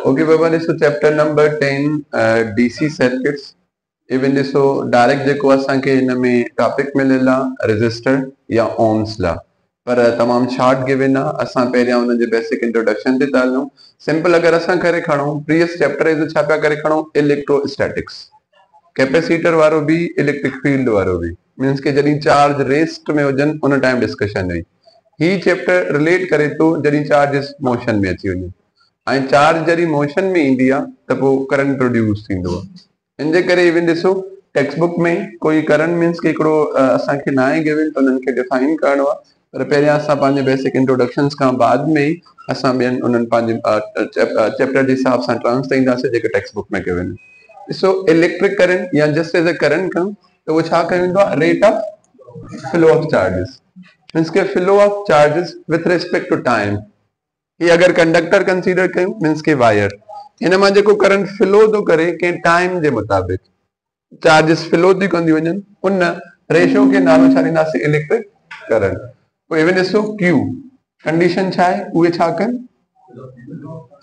Okay बाबा ॾिसो chapter number 10 DC circuits even ॾिसो direct जेको असांखे हिन में टॉपिक मिलियल आहे रेजिस्टर या ओम्स ला पर तमामु शॉर्ट गिवन आहे असां पहिरियां हुनजे बेसिक इंट्रोडक्शन ते था हलूं सिंपल अगरि असां करे खणूं प्रीवियस चैप्टर जो छा पिया करे खणूं इलेक्ट्रोस्टैटिक्स कैपेसिटर वारो भी इलेक्ट्रिक फील्ड वारो भी मींस के जॾहिं चार्ज रेस्ट में हुजनि उन टाइम डिस्कशन हुई ही चैप्टर रिलेट करे तो जॾहिं चार्जिस मोशन में अची वञे ऐं चार्ज जॾहिं मोशन में ईंदी आहे त पोइ करंट प्रोड्यूस थींदो आहे इन जे करे इवन ॾिसो टेक्स्ट बुक में कोई करंट मींस के हिकिड़ो असांखे न आहे गिवन त उन्हनि खे डिफाइन करणो आहे पर पहिरियां असां पंहिंजे बेसिक इंट्रोडक्शन्स खां बाद में ई असां ॿियनि उन्हनि पंहिंजे चैप्टर जे हिसाब सां टर्म्स ते ईंदासीं जेके टेक्स्ट बुक में गिवन ॾिसो इलेक्ट्रिक करंट या जस्ट एज अ करंट कयूं त उहो छा कयो वेंदो आहे rate of flow of charges means के flow of charges with respect to time ये अगर कंडक्टर कंसीडर कयूं मींस के वायर इन मां जेको करंट फ्लो थो करे के टाइम जे मुताबिक चार्जिस फ्लो थी कंदी वञनि उन रेशो खे नालो छा ॾींदासीं इलेक्ट्रिक करंट पोइ इवन ॾिसो क्यू कंडीशन छा आहे उहे छा कनि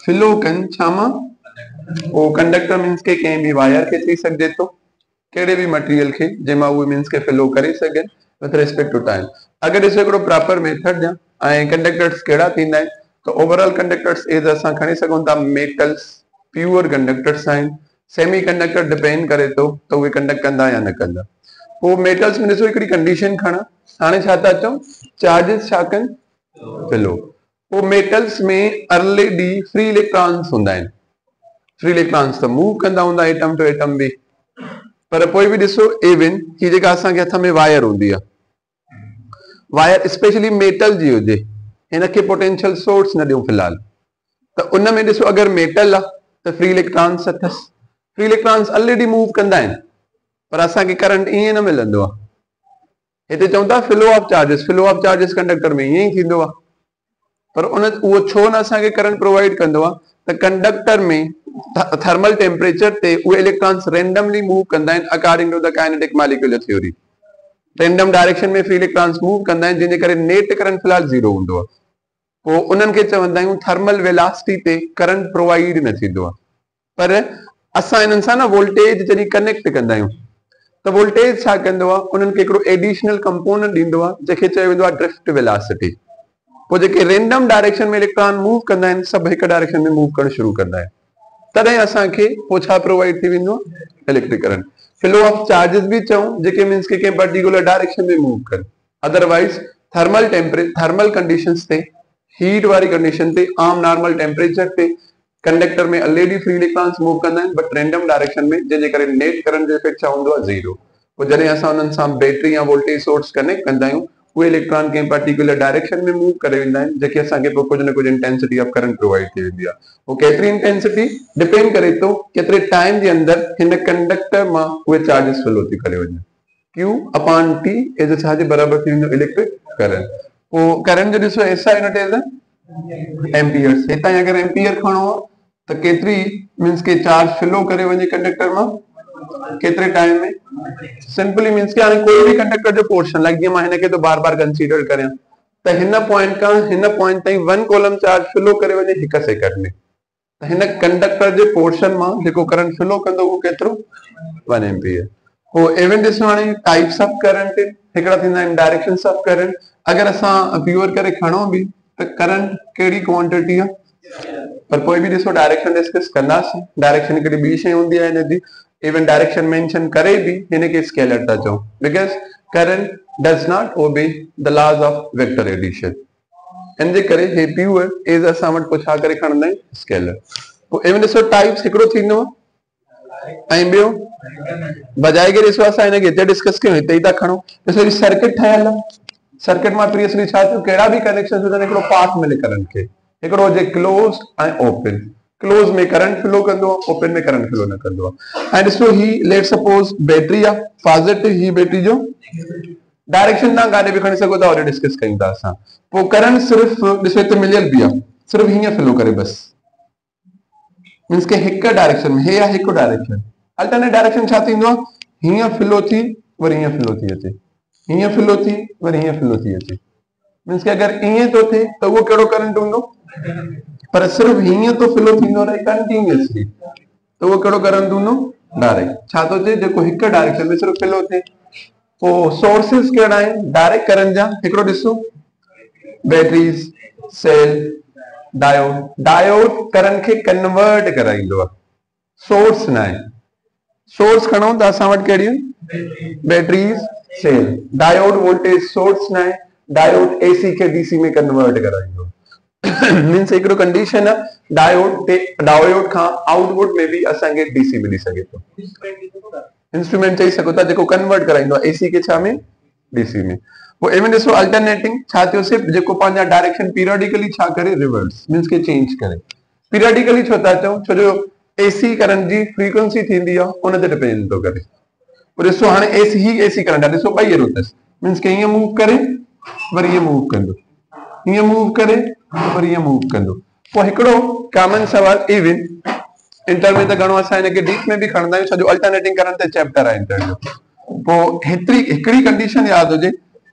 फ्लो कनि छा मां उहो कंडक्टर मींस के कंहिं बि वायर खे थी सघिजे थो कहिड़े बि मटेरियल खे जंहिंमां उहे मींस के फ्लो करे सघनि विथ रिस्पेक्ट टू टाइम अगरि ॾिसो हिकिड़ो प्रॉपर मेथड ॾियां ऐं कंडक्टर्स कहिड़ा थींदा आहिनि तो ओवरऑल कंडक्टर्स एज असां खणी सघूं था मेटल्स प्योर कंडक्टर्स आहिनि सेमी कंडक्टर डिपेंड करे थो त उहे कंडक्ट कंदा या न कंदा पोइ मेटल्स में ॾिसो हिकिड़ी कंडीशन खणा हाणे छा था चऊं चार्जिस छा कनि फ्लो पोइ मेटल्स में ऑलरेडी फ्री इलेक्ट्रॉन्स हूंदा आहिनि फ्री इलेक्ट्रॉन्स त मूव कंदा हूंदा एटम टू एटम बि पर पोइ बि ॾिसो इवन ही जेका असांखे हथ में वायर हूंदी आहे वायर स्पेशली मेटल जी हुजे हिनखे पोटेंशियल सोर्स न ॾियूं फिलहाल त उन में ॾिसो अगरि मेटल आहे त फ्री इलेक्ट्रॉन्स अथसि फ्री इलेक्ट्रॉन्स ऑलरेडी मूव कंदा आहिनि पर असांखे करंट ईअं न मिलंदो आहे हिते चऊं था फ्लो ऑफ चार्जिस कंडक्टर में ईअं ई थींदो आहे पर उहो छो न असांखे करंट प्रोवाइड कंदो आहे त कंडक्टर में थर्मल टेम्परेचर ते उहे इलेक्ट्रॉन्स रेंडमली मूव कंदा आहिनि according to the kinetic molecular theory random direction में फ्री इलेक्ट्रॉन्स मूव कंदा आहिनि जंहिंजे करे नेट करंट फिलहाल ज़ीरो हूंदो आहे पोइ उन्हनि खे चवंदा आहियूं थर्मल वेलासिटी ते करंट प्रोवाइड न थींदो आहे पर असां इन्हनि सां न वोल्टेज जॾहिं कनेक्ट कंदा आहियूं त वोल्टेज छा कंदो आहे उन्हनि खे हिकिड़ो एडिशनल कंपोनेंट ॾींदो आहे जंहिंखे चयो वेंदो आहे ड्रिफ्ट वेलासिटी पोइ जेके रेंडम डायरेक्शन में इलेक्ट्रॉन मूव कंदा आहिनि सभु हिकु डायरेक्शन में मूव करणु शुरू कंदा आहिनि तॾहिं असांखे पोइ छा प्रोवाइड थी वेंदो electric current flow of charges भी चऊं जेके मींस के कंहिं पर्टिकुलर डायरेक्शन में मूव कनि अदरवाइज थर्मल कंडीशंस ते हीट वारी कंडीशन ते आम नॉर्मल टेम्परेचर ते कंडक्टर में ऑलरेडी फ्री इलेक्ट्रॉन्स मूव कंदा आहिनि बट रेंडम डायरेक्शन में जंहिंजे करे नेट करंट जो इफेक्ट छा हूंदो आहे ज़ीरो पोइ जॾहिं असां उन्हनि सां बैटरी या वोल्टेज सोर्स कनेक्ट कंदा आहियूं उहे इलेक्ट्रॉन कंहिं पर्टिकुलर डायरेक्शन में मूव करे वेंदा आहिनि जेके असांखे पोइ कुझु न कुझु इंटेंसिटी ऑफ करंट प्रोवाइड थी वेंदी आहे पोइ केतिरी इंटेंसिटी डिपेंड करे थो केतिरे टाइम जे अंदरि हिन कंडक्टर मां उहे चार्जिस फ्लो थी करे वञनि Q अपॉन T एज छा जे बराबर थी वेंदो इलेक्ट्रिक करंट पोइ करंट जो ॾिसो एसआई यूनिट एज एम्पियर्स हितां अगरि एम्पियर खणो त केतिरी मींस के चार्ज फ्लो करे वञे कंडक्टर मां केतिरे टाइम में सिंपली मींस के हाणे कोई भी कंडक्टर जो पोर्शन लाइक जीअं मां हिनखे तो बार बार कंसीडर करियां त हिन पॉइंट खां हिन पॉइंट ताईं 1 कूलम चार्ज फ्लो करे वञे 1 सेकंड में त हिन कंडक्टर जे पोर्शन मां जेको करंट फ्लो कंदो उहो केतिरो 1 एम्पियर पोइ इवन ॾिसो हाणे टाइप्स ऑफ करंट हिकिड़ा थींदा आहिनि डायरेक्शंस ऑफ करंट अगरि असां प्योर करे खणो बि त करंट कहिड़ी क्वांटिटी आहे पर पोइ बि ॾिसो डायरेक्शन डिस्कस कंदासीं डायरेक्शन हिकिड़ी ॿी शइ हूंदी आहे हिनजी इवन डायरेक्शन मेंशन करे भी हिनखे स्केलर था चऊं because current does not obey the laws of vector addition इन जे करे हे प्योर एज असां वटि पोइ छा करे खणंदा आहियूं स्केलर पोइ इवन ॾिसो टाइप्स हिकिड़ो थींदो ऐं ॿियो बजाए करे ॾिसो असां हिनखे हिते डिस्कस कयूं हिते ई था खणो ॾिसो ही सर्किट ठहियल आहे सर्किट मां प्रीवियसली छा थियो कहिड़ा बि कनेक्शन हुजनि हिकिड़ो पाथ मिले करंट खे हिकिड़ो हुजे क्लोज्ड ऐं ओपन क्लोज में करंट फ्लो कंदो आहे ओपन में करंट फ्लो न कंदो आहे ऐं ॾिसो ही लेट सपोज बैटरी आहे पॉजिटिव ही बैटरी जो डायरेक्शन तव्हां काॾे बि खणी सघो था और डिस्कस कयूं था असां पोइ करंट सिर्फ़ु ॾिसो हिते मिलियल बि आहे सिर्फ़ु हीअं फ्लो करे बस मींस के हिकु डायरेक्शन में हे आहे हिकु डायरेक्शन अल्टरनेट डायरेक्शन छा थींदो आहे हीअं फ्लो थी वरी हीअं फ्लो थी अचे हीअं फ्लो थी वरी हीअं फ्लो थी अचे मींस के अगरि ईअं थो थिए त उहो कहिड़ो करंट हूंदो पर सिर्फ हीअं तो फ्लो थींदो रहे कंटिन्यूअसली, तो वो कहिड़ो करण दूनो डायरेक्ट। छा थो थिए जेको हिकु डायरेक्शन में सिर्फ फ्लो थिए। पोइ सोर्सिस कहिड़ा आहिनि डायरेक्ट करंट जा, हिकिड़ो ॾिसो batteries, cell, diode. Diode current खे कन्वर्ट कराईंदो आहे, सोर्स न आहे। सोर्स खणो त असां वटि कहिड़ियूं batteries, cell. Diode voltage source न आहे, डायोड एसी खे डीसी में कन्वर्ट कराईंदो। मीन्स हिकिड़ो कंडीशन आहे डायोड खां आउटपुट में बि असांखे डीसी मिली सघे थो। इंस्ट्रूमेंट चई सघो था जेको कन्वर्ट कराईंदो आहे एसी खे छा में, डीसी में। पोइ इवन ॾिसो अल्टरनेटिंग छा थियो, सिर्फ जेको पंहिंजा डायरेक्शन पीरियडिकली छा करे, रिवर्स मीन्स के चेंज करे। पीरियडिकली छो था चऊं, छो जो एसी करंट जी फ्रीक्वेंसी थींदी आहे उन ते डिपेंड थो करे। पोइ ॾिसो हाणे एसी करंट आहे, ॾिसो ॿई एरो अथसि, मीन्स के हीअं मूव करे वरी हीअं मूव कंदो, हीअं मूव करे वरी हीअं मूव कंदो। पोइ हिकिड़ो कॉमन सवाल, इवन इंटर में त घणो असां हिनखे डीप में बि खणंदा आहियूं, सॼो अल्टरनेटिंग करंट ते चैप्टर आहे इंटर जो। पोइ हिकिड़ी कंडीशन यादि हुजे,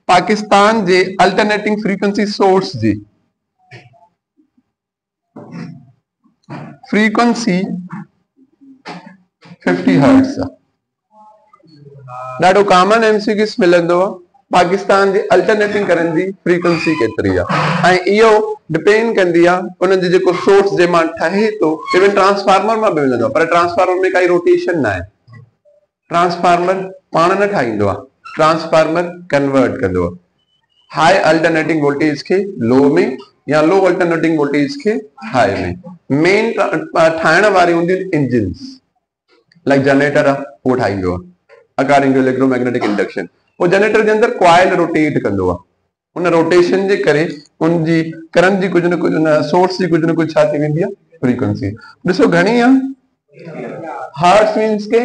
पाकिस्तान जे अल्टरनेटिंग फ्रीक्वेंसी सोर्स जी फ्रीक्वेंसी 50 हर्ट्ज आहे। ॾाढो कॉमन एमसीक्यूस मिलंदो आहे, पाकिस्तान जे अल्टरनेटिंग करंट जी फ्रीक्वेंसी केतिरी आहे, ऐं इहो डिपेंड कंदी आहे उनजो जेको सोर्स जे मां ठहे थो। इवन ट्रांसफार्मर मां बि मिलंदो आहे, पर ट्रांसफार्मर में काई रोटेशन न आहे। ट्रांसफार्मर पाण न ठाहींदो आहे, ट्रांसफार्मर कन्वर्ट कंदो आहे हाई अल्टरनेटिंग वोल्टेज खे लो में या लो अल्टरनेटिंग वोल्टेज खे हाई में। मेन ठाहिण वारी हूंदियूं इंजिन्स, लाइक जनरेटर आहे उहो ठाहींदो आहे अकॉर्डिंग टू इलेक्ट्रोमैग्नेटिक इंडक्शन। पोइ जनरेटर जे अंदरि कॉइल रोटेट कंदो आहे, उन रोटेशन जे करे उनजी करंट जी कुझु न कुझु, सोर्स जी कुझु न कुझु छा थी वेंदी आहे, फ्रीक्वेंसी। ॾिसो घणी आहे, हर्ट्ज मीन्स के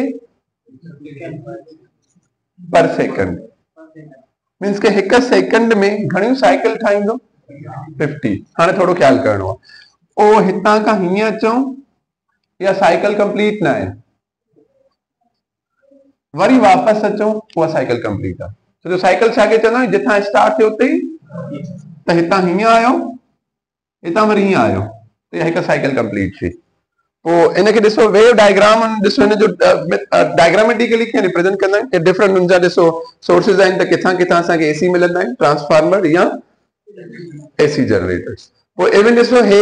पर सेकंड, मीन्स के हिकु सेकंड में घणियूं साइकिल ठाहींदो, 50। हाणे थोरो ख्याल करणो आहे, ओ हितां खां हीअं अचूं या साइकिल कंप्लीट न आहे, वरी वापस अचूं उहा साइकिल कंप्लीट आहे। छो जो साइकिल छा खे चवंदा आहियूं, जिथां स्टार्ट थियो उते ई, त हितां हीअं आयो, हितां वरी हीअं आयो, त हिकु साइकिल कंप्लीट थी। पोइ इनखे ॾिसो वेव डायग्राम, ॾिसो हिनजो डायग्रामेटिकली कीअं रिप्रेजेंट कंदा आहिनि, डिफरेंट हुनजा ॾिसो सोर्सिस आहिनि, त किथां किथां असांखे एसी मिलंदा आहिनि, ट्रांसफार्मर या एसी जनरेटर्स। पोइ इवन ॾिसो हे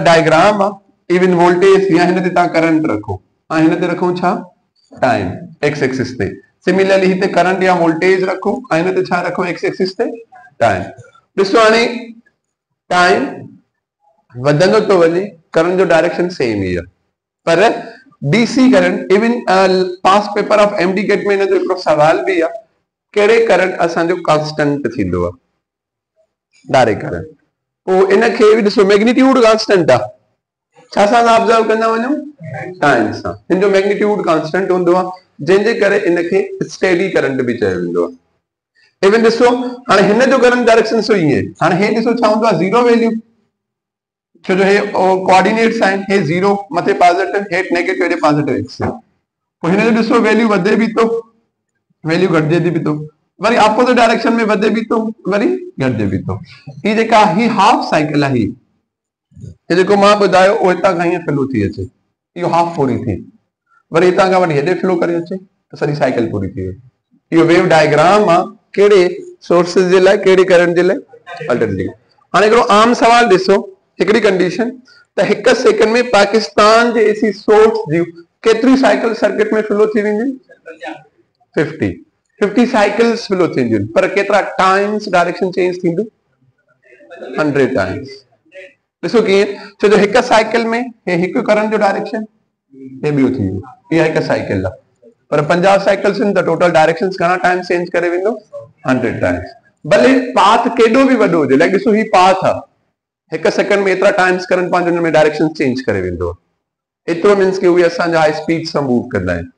डायग्राम आहे, इवन वोल्टेज या हिन ते तव्हां करंट रखो ऐं हिन ते रखूं छा, टाइम एक्स एक्सिस ते। सिमिलरली हिते करंट या वोल्टेज रखो ऐं हिन ते छा रखो, एक्स एक्सिस ते टाइम। ॾिसो हाणे टाइम वधंदो थो वञे, करंट जो डायरेक्शन सेम ई आहे, पर DC current, even pass paper of MD gate में हिनजो हिकिड़ो सवाल बि आहे, कहिड़े करंट असांजो कांस्टेंट थींदो आहे, डायरेक्ट करंट। पोइ इनखे बि ॾिसो मैग्नीट्यूड कांस्टेंट आहे, छा सां ऑब्जर्व कंदा वञूं, टाइम सां। हिन जो मैग्नीट्यूड कांस्टेंट हूंदो आहे, जंहिंजे करे इनखे स्टेडी करंट बि चयो वेंदो आहे। इवन ॾिसो हाणे हिन जो करंट डायरेक्शन सो ईअं, हाणे हे ॾिसो छा हूंदो आहे, ज़ीरो वैल्यू, छो जो हे कोऑर्डिनेट्स आहिनि, हे ज़ीरो मथे पॉजिटिव, हेठि नेगेटिव, हेॾे पॉजिटिव एक्स। पोइ हिन जो ॾिसो वैल्यू वधे बि थो, वैल्यू घटिजे बि थो, वरी अपोजिट डायरेक्शन में वधे बि थो, वरी घटिजे बि थो। ही जेका ही हाफ साइकिल आहे, ही जेको मां ॿुधायो उहो हितां खां हीअं फ्लो थी अचे, इहो हाफ पूरी थी, वरी हितां खां वरी हेॾे फ्लो करे अचे, त सॼी साइकिल पूरी थी वई। इहो वेव डायग्राम आहे, कहिड़े सोर्सिस जे लाइ, कहिड़े करंट जे लाइ, अल्टरनेटिंग। हाणे हिकिड़ो आम सवाल ॾिसो, हिकिड़ी कंडीशन, त हिकु सेकंड में पाकिस्तान जे एसी सोर्स जी केतिरी साइकिल सर्किट में फ्लो थी वेंदियूं, 50 साइकिल्स फ्लो थींदियूं, पर केतिरा टाइम्स डायरेक्शन चेंज थींदो, 100 टाइम्स। ॾिसो कीअं, छो जो हिकु साइकिल में हे हिकु करंट जो डायरेक्शन, हे ॿियो थी वियो, इहा हिकु साइकिल आहे, पर 50 साइकिल्स आहिनि त टोटल डायरेक्शन घणा टाइम चेंज करे वेंदो, 100 टाइम्स। भले पाथ केॾो बि वॾो हुजे, लाइक ॾिसो ही पाथ आहे, हिकु सेकंड में एतिरा टाइम्स करंट पंहिंजो हुन में डायरेक्शन चेंज करे वेंदो आहे। एतिरो मीन्स के उहे असांजा हाई स्पीड सां मूव कंदा आहिनि।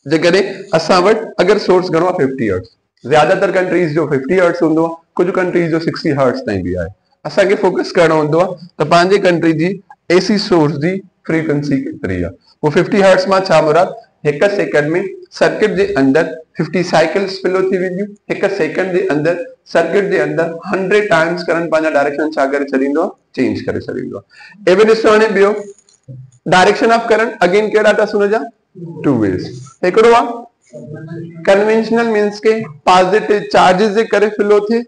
जेकॾहिं असां वटि अगरि सोर्स घणो आहे, 50 हर्ट्ज, ज़्यादातर कंट्रीज़ जो 50 हर्ट्ज हूंदो आहे, कुझु कंट्रीज़ जो 60 हर्ट्ज ताईं बि आहे। असांखे फोकस करणो हूंदो आहे त पंहिंजे कंट्री जी एसी सोर्स जी फ्रीक्वेंसी केतिरी आहे। पोइ 50 हर्ट्ज मां छा मुराद, हिकु सेकंड में सर्किट जे अंदर 50 साइकिल्स फ्लो थी वेंदियूं, एक सेकंड जे अंदर सर्किट जे अंदर 100 टाइम्स करंट पंहिंजा डायरेक्शन छा करे छॾींदो आहे, चेंज करे छॾींदो आहे। एवे ॾिसो हाणे ॿियो डायरेक्शन ऑफ करंट अगेन कहिड़ा अथसि हुनजा टू वेज। हिकिड़ो आहे कन्वेंशनल मीन्स के पॉजिटिव चार्जिस जे करे फ्लो थिए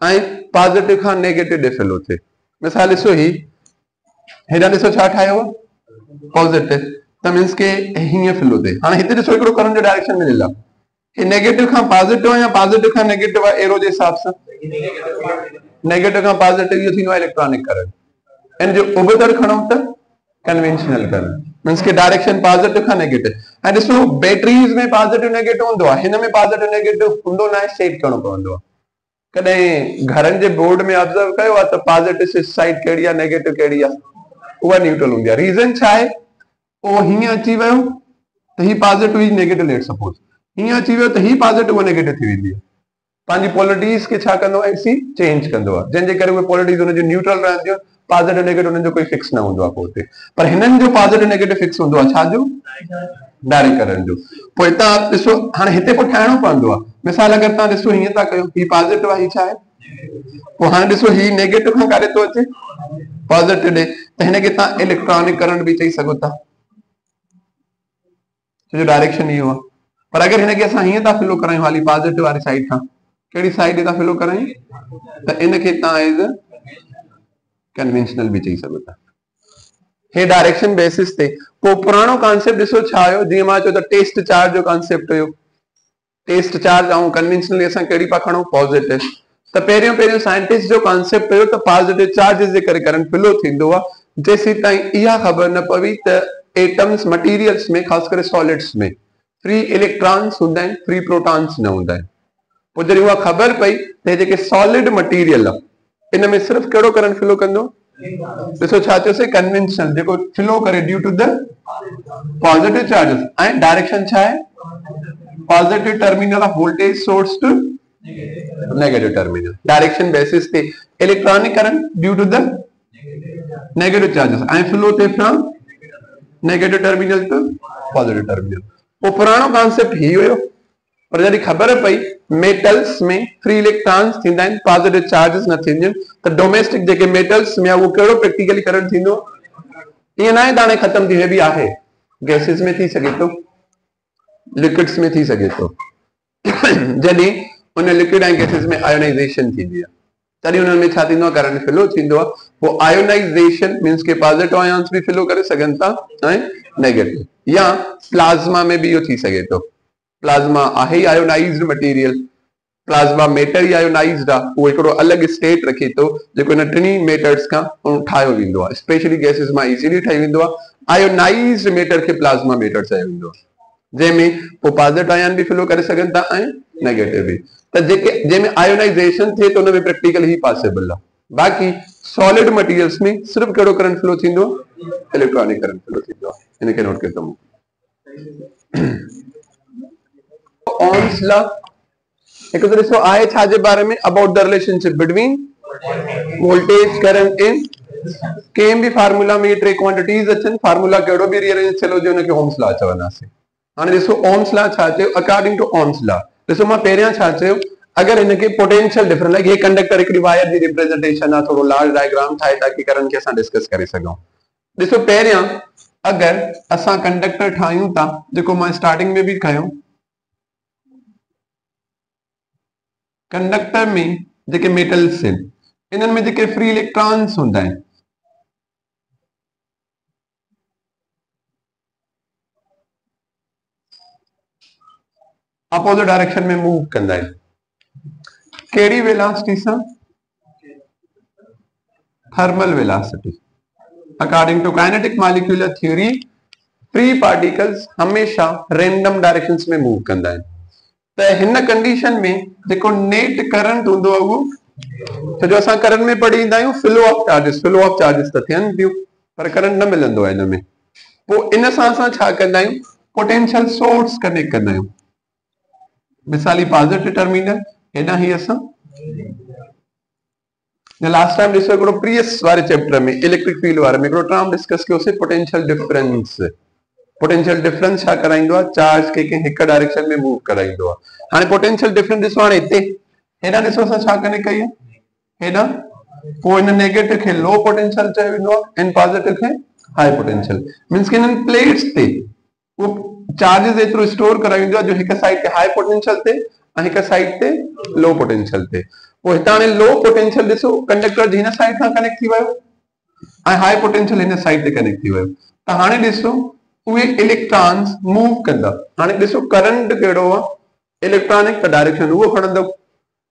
ऐं पॉजिटिव खां नेगेटिव ॾे फ्लो थिए। मिसाल ॾिसो ही हेॾा ॾिसो छा ठाहियो आहे पॉजिटिव, त मीन्स के हीअं फ्लो थिए। हाणे हिते ॾिसो हिकिड़ो करंट जो डायरेक्शन मिलियल आहे, हे नेगेटिव खां पॉजिटिव आहे या पॉजिटिव खां नेगेटिव आहे, एरो जे हिसाब सां नेगेटिव खां पॉजिटिव इहो थींदो आहे इलेक्ट्रॉनिक करंट। इन जो उबतर खणो त कन्वेंशनल करंट मीन्स के डायरेक्शन पॉजिटिव खां नेगेटिव। ऐं ॾिसो बैटरीज में पॉजिटिव नेगेटिव हूंदो आहे, हिन में पॉजिटिव नेगेटिव हूंदो न आहे, सेट करणो पवंदो आहे। कॾहिं घरनि जे बोर्ड में ऑब्जर्व कयो आहे त पॉजिटिव साइड कहिड़ी आहे नेगेटिव कहिड़ी आहे, उहा न्यूट्रल हूंदी आहे। रीज़न छा आहे, उहो हीअं अची वियो त ही पॉजिटिव ही नेगेटिव लेट सपोज, हीअं अची वियो त ही पॉजिटिव उहा नेगेटिव थी वेंदी आहे। पंहिंजी पोलरिटीज़ खे छा कंदो आहे एसी चेंज कंदो आहे, जंहिंजे करे उहे पोलरिटीज़ हुनजी न्यूट्रल रहंदियूं, पॉजिटिव नेगेटिव हुननि जो कोई फिक्स न हूंदो आहे पोइ। पर हिननि जो पॉजिटिव नेगेटिव फिक्स हूंदो आहे, छाजो डायरेक्ट करंट जो। पोइ हितां ॾिसो हाणे हिते पोइ ठाहिणो पवंदो आहे। मिसाल अगरि तव्हां ॾिसो हीअं था कयो, ही पॉजिटिव आहे, ही छा आहे, पोइ हाणे ॾिसो ही नेगेटिव खां काॾे थो अचे पॉजिटिव ॾे, त हिनखे तव्हां इलेक्ट्रॉनिक करंट बि चई सघो था, जो डायरेक्शन इहो आहे। पर अगरि हिनखे असां हीअं था फ्लो करायूं हाली पॉजिटिव वारी साइड खां, कहिड़ी साइड था फ्लो करायूं, त इनखे तव्हां एज कन्वेंशनल बि चई सघो था। हे डायरेक्शन बेसिस ते पोइ पुराणो कॉन्सेप्ट ॾिसो छा हुयो, जीअं मां चयो त टेस्ट चार्ज जो कॉन्सेप्ट हुयो। टेस्ट चार्ज ऐं कन्वेंशनली असां कहिड़ी पा खणूं पॉजिटिव, त पहिरियों साइंटिस्ट जो कॉन्सेप्ट हुयो त पॉजिटिव चार्जिस जे करे करंट फ्लो थींदो आहे। जेसीं ताईं इहा ख़बर न पवी त एटम्स मटीरियल्स में ख़ासि करे सॉलिड्स में फ्री इलेक्ट्रॉन्स हूंदा आहिनि, फ्री प्रोटॉन्स न हूंदा आहिनि। पोइ जॾहिं उहा ख़बर पई त जेके सॉलिड मटीरियल आहे इन में सिर्फ़ु कहिड़ो करंट फ्लो कंदो, ॾिसो छा चयोसीं कन्वेंशनल जेको फ्लो करे due to the positive charges, ऐं डायरेक्शन छा आहे positive terminal of voltage source to negative terminal. Direction basis ते electronic current due to the negative charges ऐं फ्लो थे from negative terminal to positive terminal. वो पुराणो concept ही हुयो, पर जॾहिं ख़बर पई मेटल्स में फ्री इलेक्ट्रॉन्स थींदा आहिनि, पॉजिटिव चार्जेस न थींदियूं, त डोमेस्टिक जेके मेटल्स में वो कहिड़ो प्रैक्टिकली करंट थींदो, ईअं न आहे त हाणे ख़तम थी, बि आहे गैसेस में थी सघे थो, लिक्विड्स में थी सघे थो। जॾहिं उन लिक्विड ऐं गैसेस में आयोनाइजेशन थींदी आहे तॾहिं उन्हनि में छा थींदो आहे करंट फ्लो थींदो आहे। वो आयोनाइजेशन मीन्स के पॉजिटिव आयन्स बि फ्लो करे सघनि था ऐं नेगेटिव, या प्लाज्मा में भी यो थी सके तो। प्लाज्मा आहे आयोनाइज्ड मटीरियल, प्लाज्मा मैटर ही आयोनाइज्ड आहे, वो हिकिड़ो अलॻि स्टेट रखे तो जेको इन टिनी मैटर्स खां ठाहियो वेंदो आहे, स्पेशली गैसेस मां इजीली ठही वेंदो आहे। आयोनाइज्ड मैटर खे प्लाज्मा मैटर चयो वेंदो आहे, जंहिंमें पोइ पॉजिटिव आयन भी फ्लो करे सघनि था ऐं नेगेटिव भी। त जेके जंहिंमें आयोनाइजेशन थिए तो उन में प्रैक्टिकल ही पॉसिबल आहे। बाक़ी सॉलिड मटीरियल्स में सिर्फ कहिड़ो करंट फ्लो थींदो, इलेक्ट्रॉनिक करंट फ्लो थींदो आहे। इनके नोट कयो। ओम्स लॉ एक तो ॾिसो आहे छा जे बारे में, about the relationship between voltage current in कंहिं भी फार्मूला में टे क्वांटिटीज अचनि, फार्मूला कहिड़ो भी रीअरेंज थियल हुजे उनखे ओम्स लॉ चवंदासीं। हाणे ॾिसो ओम्स लॉ छा चयो, अकॉर्डिंग टू ओम्स लॉ ॾिसो मां पहिरियां छा चयो, अगर इनके पोटेंशियल डिफरेंस लाइक ये कंडक्टर हिकड़ी वायर जी रिप्रेजेंटेशन आहे, थोड़ो लार्ज डायग्राम ठाहे ताकि करंट खे असां डिस्कस करे सघूं। ॾिसो पहिरियां अगर असां कंडक्टर ठाहियूं था, जेको मां स्टार्टिंग में भी कयो, कंडक्टर में जेके मेटल्स आहिनि इन्हनि में जेके फ्री इलेक्ट्रॉन्स हूंदा आहिनि, अपोजिट डायरेक्शन में मूव कंदा आहिनि, कहिड़ी वेलोसिटी सां, thermal velocity. According to kinetic molecular theory free particles हमेशा रैंडम डायरेक्शंस में मूव कंदा आहिनि। त हिन कंडीशन में जेको नेट करंट हूंदो आहे उहो, छो जो असां करंट में पढ़ी ईंदा आहियूं फ्लो ऑफ चार्जिस त थियनि थियूं, पर करंट न मिलंदो आहे हिन में। पोइ इन सां असां छा कंदा आहियूं, पोटेंशियल सोर्स कनेक्ट कंदा आहियूं। मिसाली पॉजिटिव टर्मिनल हेॾां ही असां लास्ट टाइम ॾिसो हिकिड़ो प्रीवियस वारे चैप्टर में इलेक्ट्रिक फील्ड वारे में हिकिड़ो टर्म डिस्कस कयोसीं, पोटेंशियल डिफरेंस। पोटेंशियल डिफरेंस छा कराइंदो आहे, चार्ज के हिक डायरेक्शन में मूव कराइंदो आहे। हाणे पोटेंशियल डिफरेंस ॾिसो, हाणे हिते हेॾा ॾिसो असां छा कनेक्ट कई आहे, हेॾा, पोइ हिन नेगेटिव खे लो पोटेंशियल चयो वेंदो आहे, इन पॉजिटिव खे हाई पोटेंशियल। मींस कि हिननि प्लेट्स ते वो चार्जेस एतिरो स्टोर करायो वेंदो आहे जो हिक साइड ते हाई पोटेंशियल ते ऐं हिक साइड ते लो पोटेंशियल ते। पोइ हितां हाणे लो पोटेंशियल ॾिसो कंडक्टर हिन साइड खां कनेक्ट थी वियो ऐं हाई पोटेंशियल हिन साइड ते कनेक्ट थी वियो। त हाणे ॾिसो उहे इलेक्ट्रॉन्स मूव कंदा। हाणे ॾिसो करंट कहिड़ो आहे, इलेक्ट्रॉनिक त डायरेक्शन उहो खणंदो,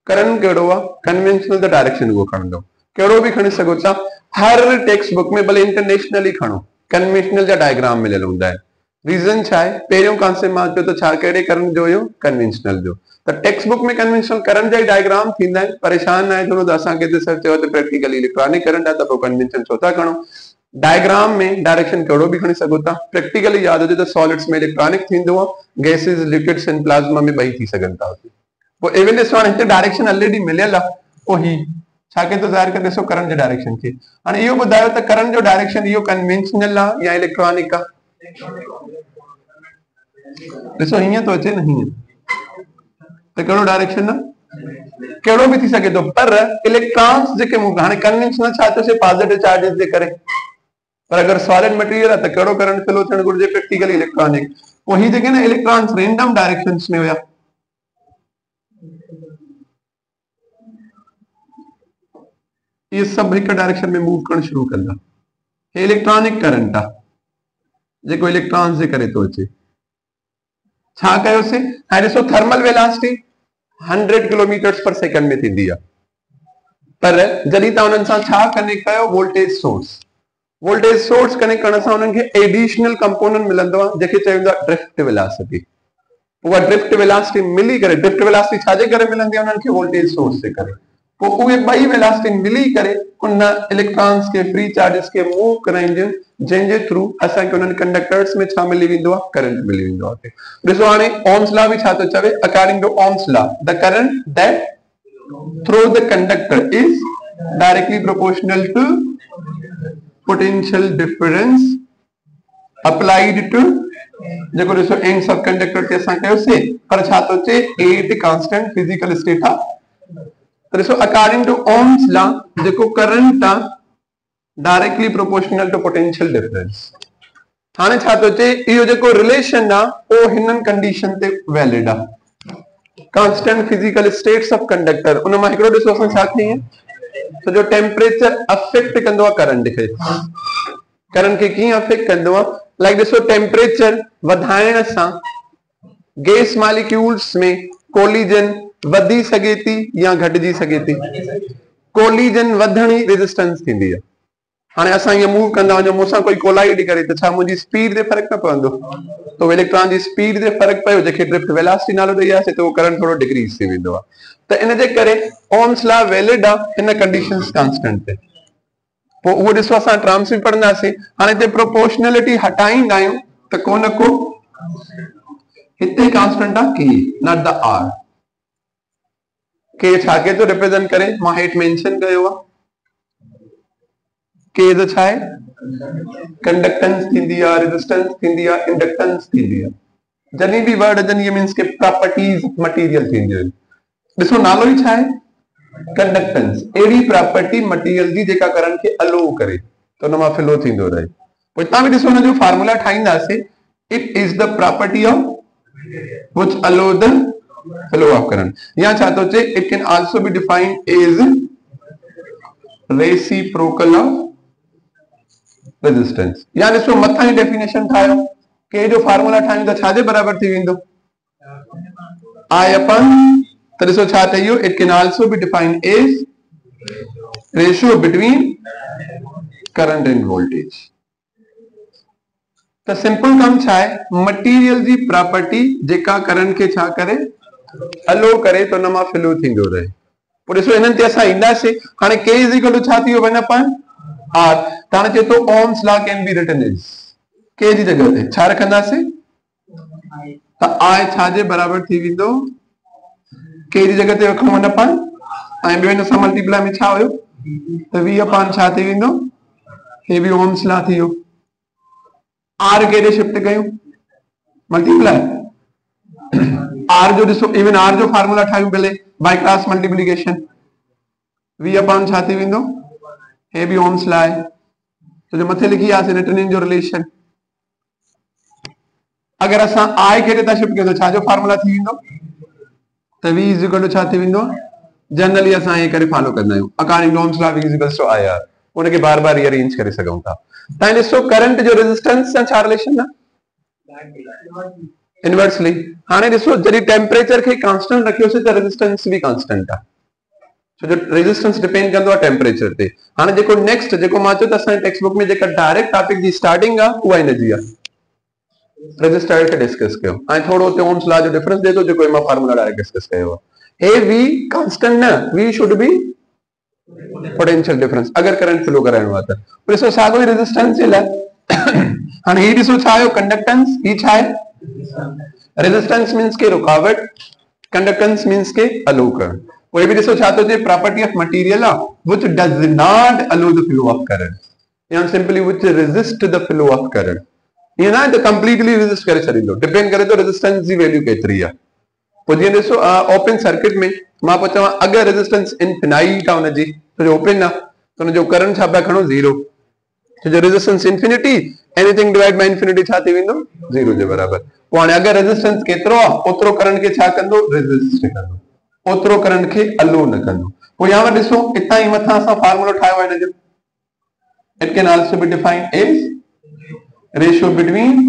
करंट कहिड़ो आहे कन्वेंशनल त डायरेक्शन उहो खणंदो। कहिड़ो बि खणी सघो था, हर टेक्स्ट बुक में भले इंटरनेशनली खणो कन्वेंशनल जा डायग्राम मिलियल हूंदा आहिनि। रीजन छा आहे, पहिरियों कॉन्सेप्ट मां चयो त छा कहिड़े करंट जो हुयो, कन्वेंशनल जो। त टेक्स्ट बुक में कन्वेंशनल करंट जा ई डायग्राम थींदा आहिनि, परेशान न आहे थोरो त असांखे हिते सर चयो त प्रैक्टिकली इलेक्ट्रॉनिक करंट आहे त पोइ कन्वेंशनल छो था खणो। डायग्राम में डायरेक्शन कहिड़ो बि खणी सघो था। प्रैक्टिकली यादि हुजे त सॉलिड्स में इलेक्ट्रॉनिक थींदो आहे, गैसेस लिक्विड्स एंड प्लाज्मा में ॿई थी सघनि था। पोइ इवन ॾिसो हाणे हिते डायरेक्शन ऑलरेडी मिलियल आहे, पोइ ही छा के तो ज़ाहिर करे ॾिसो करंट जे डायरेक्शन खे। हाणे इहो ॿुधायो त करंट जो डायरेक्शन इहो कन्वेंशनल आहे या इलेक्ट्रॉनिक आहे। ॾिसो हीअं थो अचे न, हीअं त कहिड़ो डायरेक्शन आहे, कहिड़ो बि थी सघे थो, पर इलेक्ट्रॉन्स जेके मूव, हाणे कन्वेंशनल छा थो पॉजिटिव चार्जेस जे करे, पर अगर सॉलिड मटेरियल है तो कड़ो करंट फ्लो थियण घुर्जे, प्रैक्टिकली इलेक्ट्रॉनिक। पोइ ही जेके न इलेक्ट्रॉन्स रैंडम डायरेक्शंस में हुया, ये सब एक डायरेक्शन में मूव करण शुरू कंदा। हे इलेक्ट्रॉनिक करंट आ जेको इलेक्ट्रॉन्स जे करे तो अचे। छा कयोसे, हाणे ॾिसो थर्मल वेलोसिटी 100 किलोमीटर पर सेकंड में थींदी आहे, पर जॾहिं तव्हां उन्हनि सां छा कनेक्ट कयो, voltage source. Voltage source connect करण सां उन्हनि खे एडिशनल कंपोनेंट मिलंदो आहे जेके चयो वेंदो आहे ड्रिफ्ट वेलोसिटी। उहा ड्रिफ्ट वेलोसिटी मिली करे, ड्रिफ्ट वेलोसिटी छाजे करे मिलंदी आहे उन्हनि खे, वोल्टेज सोर्स जे करे। पोइ उहे ॿई वेलोसिटी मिली करे उन इलेक्ट्रॉन्स के फ्री चार्जेस के मूव कराईंदियूं, जंहिंजे थ्रू असांखे उन्हनि कंडक्टर्स में छा मिली वेंदो आहे, करंट मिली वेंदो आहे। ॾिसो हाणे ओम्स लॉ बि छा थो चवे, according to Ohm's law the current that through the conductor is directly proportional to potential difference applied to, जेको ॾिसो एंड्स ऑफ कंडक्टर ते असां कयोसीं, पर छा थो चए एट कांस्टेंट फिजिकल स्टेट आहे। तो ॾिसो अकॉर्डिंग टू ओम्स लॉ जेको करंट आहे directly proportional to potential difference. हाणे छा थो चए, इहो जेको रिलेशन आहे उहो हिननि कंडीशन ते वैलिड आहे। Constant physical states of conductor, उन मां हिकिड़ो ॾिसो असां छा कयूं, तो जो टेम्परेचर अफेक्ट कंदो आहे करंट खे, करंट खे कीअं अफेक्ट कंदो आहे, लाइक ॾिसो टेम्परेचर वधाइण सां गैस मॉलिक्यूल्स में कोलिजन वधी सके थी या घटिजी सके थी। कोलिजन वधण ई रेजिस्टेंस थींदी आहे। हाणे असां ये मूव कंदा वञूं, मूंसां कोई कोलाइड करे त छा मुंहिंजी स्पीड ते फर्क न पवंदो, तो इलेक्ट्रॉन जी स्पीड ते फर्क पियो, जेके ड्रिफ्ट वेलोसिटी नालो ॾेई आहे तो करंट थोरो डिक्रीज थी वेंदो आहे। त इन जे करे ओम्स लॉ वैलिड आहे हिन कंडीशंस कांस्टेंट ते। पोइ उहो ॾिसो असां टर्म्स में पढ़ंदासीं। हाणे हिते प्रोपोर्शनलिटी हटाईंदा आहियूं त को न को हिते कांस्टेंट आहे के, नॉट द आर। के छा के तो रिप्रेजेंट करे, मां हेठ मेंशन कयो आहे, के जो छा है कंडक्टेंस थींदी आहे, रेजिस्टेंस थींदी आहे, इंडक्टेंस थींदी आहे। जॾहिं बि वर्ड अचनि ये मींस के प्रॉपर्टीज मटेरियल थींदियूं आहिनि। ॾिसो नालो ई छा है, कंडक्टेंस, अहिड़ी प्रॉपर्टी मटेरियल जी जेका करंट खे अलो करे तो उन मां फ्लो थींदो रहे। पोइ हितां बि ॾिसो हुन जो फार्मूला ठाहींदासीं, it is the property of which allow the flow of current, या छा तो चे it can also be defined as reciprocal of resistance. या ॾिसो मथां ही डेफिनेशन ठाहियो, के जो फार्मूला ठाहियूं त छाजे बराबर थी वेंदो, आई अपन, त ॾिसो छा ठही वियो, it can also be defined as ratio between current and voltage. त सिंपल कम छा है, मटेरियल जी प्रॉपर्टी जेका करंट के छा करे अलो करे तो न मां फ्लो थींदो रहे। पोइ ॾिसो हिननि ते असां ईंदासीं। हाणे के इज इक्वल टू छा थी वियो, 1 अपन आर। त हाणे चए तो Ohm's law can be written as, के जी जगह ते छा रखंदासीं, त आई छाजे बराबर थी वेंदो, के जी जगह ते रखूं 1 अपन, ऐं ॿियो हिन सां मल्टीप्लाई में छा हुयो त v अपन छा थी वेंदो, हे बि ओम्स लॉ थी वियो। आर केॾे शिफ्ट कयूं, मल्टीप्लाई आर जो ॾिसो इवन आर जो फार्मूला ठाहियूं पहले by cross multiplication V upon छा थी वेंदो हे बि ओम्स ला आहे तो जो मथे लिखी आहे टिनिनि जो रिलेशन अगर असां आई खे था शिफ्ट कयूं तो छा जो फार्मूला थी वेंदो त v इज इक्वल टू छा थी वेंदो जनरली असां ये करे फॉलो कंदा आहियूं according to Ohm's law v is equal to I R उनखे बार बार रीअरेंज करे सघूं था तव्हां ॾिसो करंट जो रेजिस्टेंस सां छा रिलेशन आहे इनवर्सली हाणे ॾिसो जॾहिं टेम्परेचर खे कांस्टेंट रखियोसीं त रेजिस्टेंस बि कांस्टेंट आहे छो जो रेजिस्टेंस डिपेंड कंदो आहे टेम्परेचर ते हाणे जेको नेक्स्ट जेको मां चयो त असांजे टेक्स्ट बुक में जेका डायरेक्ट टॉपिक जी स्टार्टिंग आहे उहा हिनजी आहे रेजिस्टर खे डिस्कस कयो ऐं थोरो उते ओम्स लॉ जो डिफरेंस ॾिए थो जेको मां फार्मूला डायरेक्ट डिस्कस कयो आहे हे v कांस्टेंट न v should be potential difference अगर करंट फ्लो कराइणो आहे त ॾिसो साॻियो ई रेजिस्टेंस जे लाइ हाणे ही ॾिसो छा आयो कंडक्टेंस ही छा आहे रेजिस्टेंस मींस के रुकावट कंडक्टेंस मींस के अलो करण कोई भी ॾिसो छा थो चए property of material which does not allow the flow of current या simply which resist the flow of current ये ना तो कंप्लीटली रेजिस्ट करे छॾींदो डिपेंड करे तो रेजिस्टेंस जी वैल्यू केतिरी आहे पोइ जीअं ॾिसो ओपन सर्किट में मां पोइ चवां अगरि रेजिस्टेंस इनफिनाइट आहे हुनजी तो जो ओपन आहे तो हुनजो करंट छा पिया खणो ज़ीरो छो जो resistance infinity anything divide by infinity छा थी वेंदो ज़ीरो जे बराबर पोइ हाणे अगरि रेजिस्टेंस केतिरो आहे ओतिरो करंट खे छा कंदो रेजिस्ट कंदो ओतिरो करंट खे अलो न कंदो पोइ यहाँ पर ॾिसो हितां ई मथां असां फार्मूलो ठाहियो आहे हिनजो it can also be defined as ratio between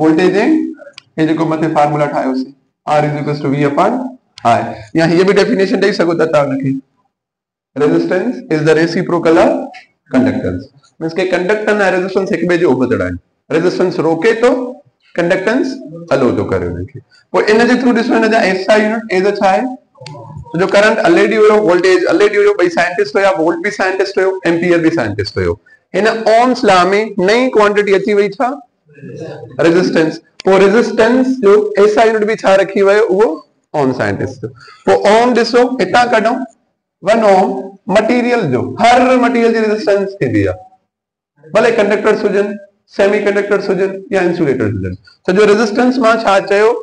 voltage and ये जेको मथे फार्मूला ठाहियोसीं R is equals to V upon I या ये भी डेफिनेशन ॾेई सघो था तव्हां हुनखे resistance is the reciprocal of conductance means के कंडक्टेंस ऐं रेजिस्टेंस हिक ॿिए जे उबतड़ा आहिनि रेजिस्टेंस रोके थो कंडक्टेंस अलो थो करे हुनखे पोइ इन जे थ्रू ॾिसो हिन जा SI यूनिट एज छा आहे जो करंट अलरेडी हुयो वोल्टेज अलरेडी हुयो ॿई साइंटिस्ट हुया वोल्ट बि साइंटिस्ट हुयो एम्पियर बि साइंटिस्ट हुयो हिन ओम्स लॉ में नई क्वांटिटी अची वई छा रेजिस्टेंस पोइ रेजिस्टेंस जो SI यूनिट बि छा रखी वियो उहो ओम साइंटिस्ट पोइ ओम ॾिसो हितां कढूं 1 ओम मटेरियल जो हर मटेरियल जी रेजिस्टेंस थींदी आहे भले कंडक्टर्स हुजनि सेमी कंडक्टर्स हुजनि या इंसुलेटर्स हुजनि त जो रेजिस्टेंस मां छा चयो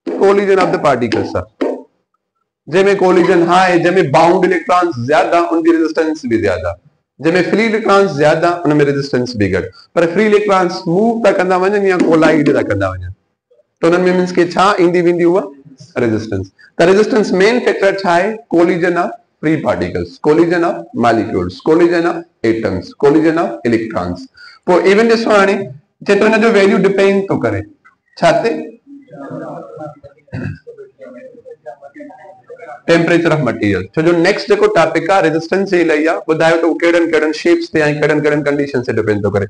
कोलिजन ऑफ द पार्टिकल्स आहे जंहिंमें कोलिजन हाई जंहिंमें बाउंड इलेक्ट्रॉन्स ज्यादा उनकी रेजिस्टेंस भी ज्यादा जंहिंमें फ्री इलेक्ट्रॉन्स ज्यादा उनमें रेजिस्टेंस भी घटि पर फ्री इलेक्ट्रॉन्स मूव था कंदा वञनि या कोलाइड था कंदा वञनि तो उन्हनि में मींस के छा ईंदी वेंदी उहा रेजिस्टेंस त रेजिस्टेंस मेन फैक्टर छा आहे collision of free particles collision of molecules collision of atoms collision of electrons पोइ इवन ॾिसो हाणे जेतिरो हिन जो वैल्यू डिपेंड थो करे छा ते टेम्परेचर ऑफ मटेरियल छो जो नेक्स्ट जेको टॉपिक आहे रेजिस्टेंस जे लाइ आहे ॿुधायो त कहिड़नि कहिड़नि शेप्स ते ऐं कहिड़नि कहिड़नि कंडीशन ते डिपेंड थो करे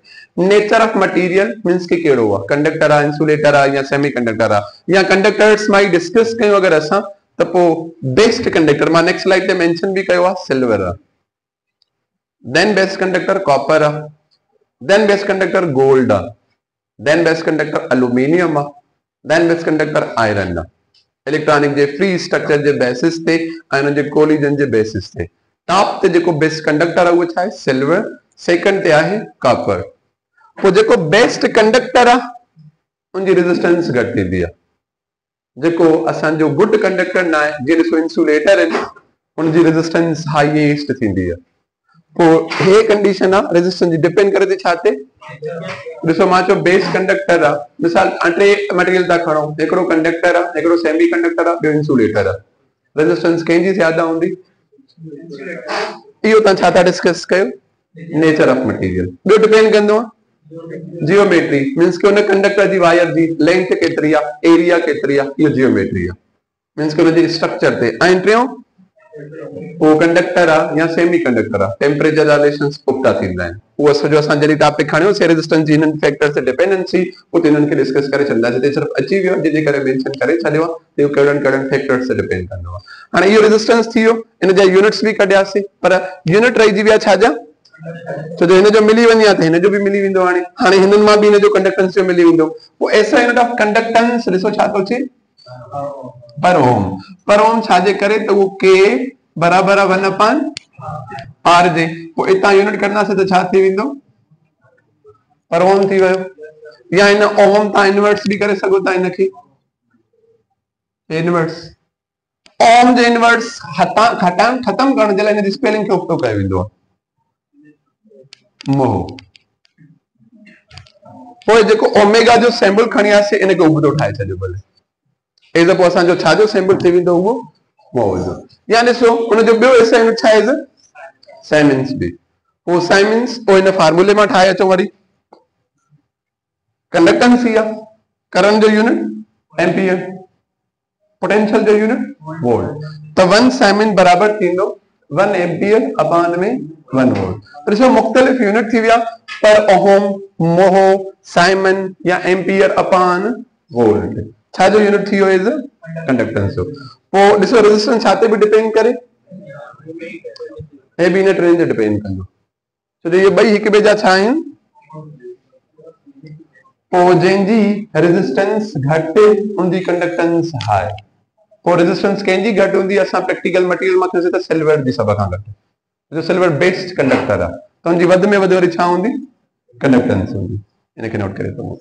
नेचर ऑफ मटेरियल मींस के कहिड़ो आहे कंडक्टर आहे इंसुलेटर आहे या सेमी कंडक्टर आहे या कंडक्टर्स मां डिस्कस कयूं अगरि असां त पोइ बेस्ट कंडक्टर मां नेक्स्ट स्लाइड ते मेंशन बि कयो आहे सिल्वर आहे देन बेस्ट कंडक्टर कॉपर आहे देन बेस्ट कंडक्टर गोल्ड आहे देन बेस्ट कंडक्टर एल्यूमिनियम आहे देन बेस्ट कंडक्टर आयरन आहे इलेक्ट्रॉनिक जे फ्री स्ट्रक्चर जे बेसिस ते ऐं उन जे कोलिजन जे बेसिस ते टॉप ते जेको बेस्ट कंडक्टर आहे उहो छा आहे सिल्वर सेकंड ते आहे कॉपर पोइ जेको बेस्ट कंडक्टर आहे उनजी रेजिस्टेंस घटि थींदी आहे जेको असांजो गुड कंडक्टर न आहे जीअं ॾिसो इंसुलेटर आहिनि उनजी रेजिस्टेंस हाईएस्ट थींदी आहे पोइ हे कंडीशन आहे रेजिस्टेंस जी डिपेंड करे थी छा ते ॾिसो मां चयो बेस कंडक्टर आहे मिसाल टे मटेरियल था खणो हिकिड़ो कंडक्टर आहे हिकिड़ो सेमी कंडक्टर आहे ॿियो इंसुलेटर आहे रेजिस्टेंस कंहिंजी ज्यादा हूंदी इहो तव्हां छा था डिस्कस कयो नेचर ऑफ मटेरियल ॿियो डिपेंड कंदो आहे जियोमेट्री मींस के हुन कंडक्टर जी वायर जी लेंथ केतिरी आहे एरिया केतिरी आहे इहो जियोमेट्री आहे मींस के हुनजे स्ट्रक्चर ते ऐं टियों वो कंडक्टर आहे या सेमी कंडक्टर आहे टेम्परेचर रिलेशंस पुख्ता थींदा आहिनि उहो सॼो असां जॾहिं टॉपिक खणियोसीं रेजिस्टेंस जी हिननि फैक्टर्स ते डिपेंडेंसी उते हिननि खे डिस्कस करे छॾींदासीं ते सिर्फ़ु अची वियो जंहिंजे करे मेंशन करे छॾियो आहे इहो कहिड़नि कहिड़नि फैक्टर्स ते डिपेंड कंदो आहे हाणे इहो रेजिस्टेंस थी वियो इन जा यूनिट्स बि कढियासीं पर यूनिट रहिजी विया छाजा छो जो हिन जो मिली वञे हा त हिन जो बि मिली वेंदो हाणे हिननि मां बि हिन जो कंडक्टेंस जो मिली वेंदो पोइ एसआई यूनिट ऑफ कंडक्टेंस ॾिसो छा थो अचे पर ओम छाजे करे त उहो के बराबर आहे 1 अपॉन आर जे पोइ इतां यूनिट कंदासीं त छा थी वेंदो पर ओम थी वियो या इन ओम ता इनवर्स भी करे सको ता इनके इनवर्स ओम जे इनवर्स खत्म करण जे लाइ इन स्पेलिंग के उपतो कयो वेंदो मोह पोइ जेको ओमेगा जो सिंबल खणी आसे इनके उबतो ठाए छजो भले एज पोइ असांजो छा जो सिंबल थी वेंदो वो मोह जो या ॾिसो उन जो ॿियो असाइनमेंट छा आहे साइमन्स बि वो साइमन्स ओ इन फार्मूले में ठाए अचो वरी कंडक्टेंस या करंट जो यूनिट एम्पियर पोटेंशियल जो यूनिट वोल्ट तो 1 साइमन बराबर थींदो 1 एम्पियर अपान में 1 वोल्ट तो ॾिसो मुख्तलिफ यूनिट थी विया पर ओम मोह साइमन या एम्पियर अपान वोल्ट छा जो यूनिट थी इज कंडक्टेंस जो पोइ ॾिसो रेजिस्टेंस छा ते भी डिपेंड करे ए बी इन ट्रेन ते डिपेंड कंदो छो जो ये ॿई हिक ॿिए जा छा आहिनि पोइ जंहिंजी रेजिस्टेंस घटि उनजी कंडक्टेंस हाई पोइ रेजिस्टेंस कंहिंजी घटि हूंदी असां प्रैक्टिकल मटेरियल मां कयोसीं त सिल्वर जी सभ खां घटि जो सिल्वर बेस्ट कंडक्टर आहे त उनजी वधि में वधि वरी छा हूंदी कंडक्टेंस हूंदी इनखे नोट करे थो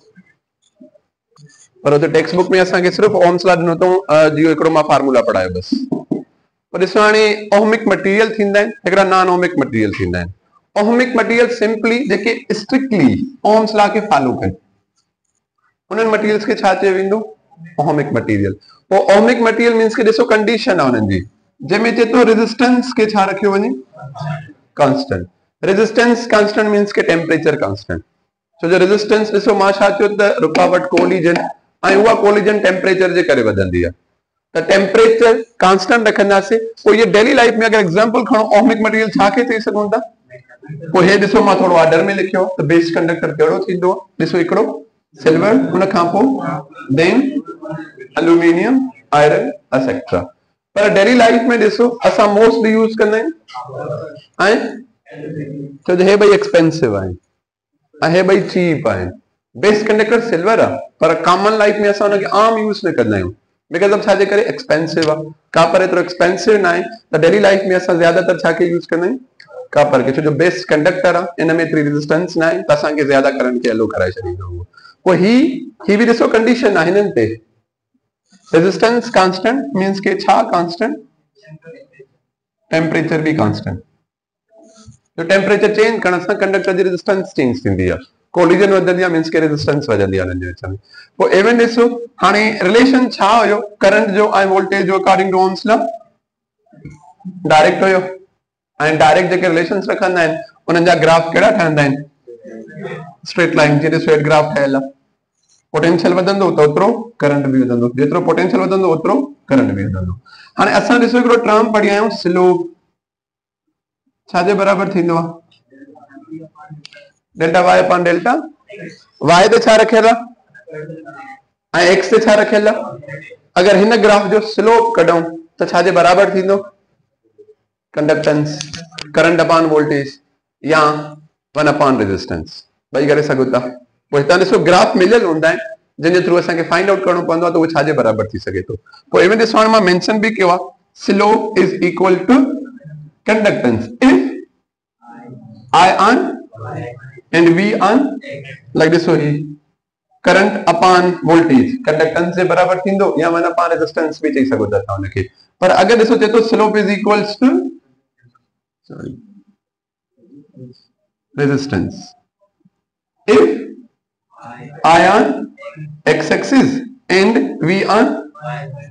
पर उते टेक्स्ट बुक में असांखे सिर्फ़ु ओम्स ला ॾिनो अथऊं जियो हिकिड़ो मां फार्मूला पढ़ायो बसि पर ॾिसो हाणे ओहमिक मटीरियल थींदा आहिनि हिकिड़ा नॉन ओहमिक मटीरियल थींदा आहिनि ओहमिक मटीरियल सिंपली जेके स्ट्रिक्टली ओम्स ला खे फॉलो कनि उन्हनि मटीरियल्स खे छा चयो वेंदो ओहमिक मटीरियल पोइ ओहमिक मटीरियल मींस के ॾिसो कंडीशन आहे उन्हनि जी जंहिंमें चए थो रेजिस्टेंस खे छा रखियो वञे कांस्टेंट रेजिस्टेंस कांस्टेंट मींस के टेम्परेचर कांस्टेंट छो जो रेजिस्टेंस ॾिसो मां छा चयो त रुकावट कोलिजन ऐं उहा कोलिजन टेम्परेचर जे करे वधंदी आहे त टेम्परेचर कांस्टेंट रखंदासीं पोइ ये डेली लाइफ में अगर एग्जांपल खणो ओहमिक मटीरियल छा खे चई सघूं था पोइ हे ॾिसो मां थोरो ऑर्डर में लिखियो त बेस कंडक्टर कहिड़ो थींदो ॾिसो हिकिड़ो सिल्वर उन खां पोइ देन एल्यूमिनियम आयरन एसेट्रा पर डेली लाइफ में ॾिसो असां मोस्टली यूज कंदा आहियूं ऐं छो जो हे ॿई एक्सपेंसिव आहिनि ऐं हे ॿई चीप आहिनि बेस्ट कंडक्टर सिल्वर आहे पर कॉमन लाइफ में असां उनखे आम यूज न कंदा आहियूं बिकॉज़ ऑफ छाजे करे एक्सपेंसिव आहे कापर एतिरो एक्सपेंसिव न आहे त डेली लाइफ में असां ज्यादातर छा खे यूज कंदा आहियूं कापर खे छो जो बेस्ट कंडक्टर आहे इन में एतिरी रेजिस्टेंस न आहे त असांखे ज्यादा करंट खे अलो कराए छॾींदो उहो पोइ ही बि ॾिसो कंडीशन आहे हिननि ते रेजिस्टेंस कांस्टेंट मींस के छा कांस्टेंट टेम्परेचर भी कांस्टेंट जो टेम्परेचर चेंज करण सां कंडक्टर जी रेजिस्टेंस चेंज थींदी आहे कोलिजन वधंदी आहे मींस के रेजिस्टेंस वधंदी आहे उन्हनि जे विच में पोइ इवन ॾिसो हाणे रिलेशन छा हुयो करंट जो ऐं वोल्टेज जो according to Ohm's law direct हुयो ऐं डायरेक्ट जेके रिलेशंस रखंदा आहिनि उन्हनि जा ग्राफ कहिड़ा ठहंदा आहिनि स्ट्रेट लाइन जे ॾिसो ग्राफ ठहियल आहे पोटेंशियल वधंदो त ओतिरो करंट बि वधंदो जेतिरो पोटेंशियल वधंदो ओतिरो करंट बि वधंदो हाणे असां ॾिसो हिकिड़ो टर्म पढ़ी आहियूं स्लोप छाजे बराबर थींदो आहे delta Y upon delta Y ते छा रखियल आहे ऐं एक्स ते छा रखियल आहे अगर हिन ग्राफ जो स्लोप कढूं त छाजे बराबर थींदो कंडक्टेंस करंट अपॉन वोल्टेज या 1 अपॉन रेजिस्टेंस ॿई करे सघो था पोइ हितां ॾिसो ग्राफ मिलियल हूंदा आहिनि जंहिंजे थ्रू असांखे फाइंड आउट करणो पवंदो आहे त उहो छाजे बराबर थी सघे थो पोइ इवन ॾिसो हाणे मां मेंशन बि कयो आहे slope is equal to conductance if I on and V on like ॾिसो ही करंट अपॉन वोल्टेज कंडक्टेंस जे बराबर थींदो या 1 अपॉन रेजिस्टेंस बि चई सघो था तव्हां हुनखे पर अगर ॾिसो चए थो slope is equals to resistance if I on x axis and v on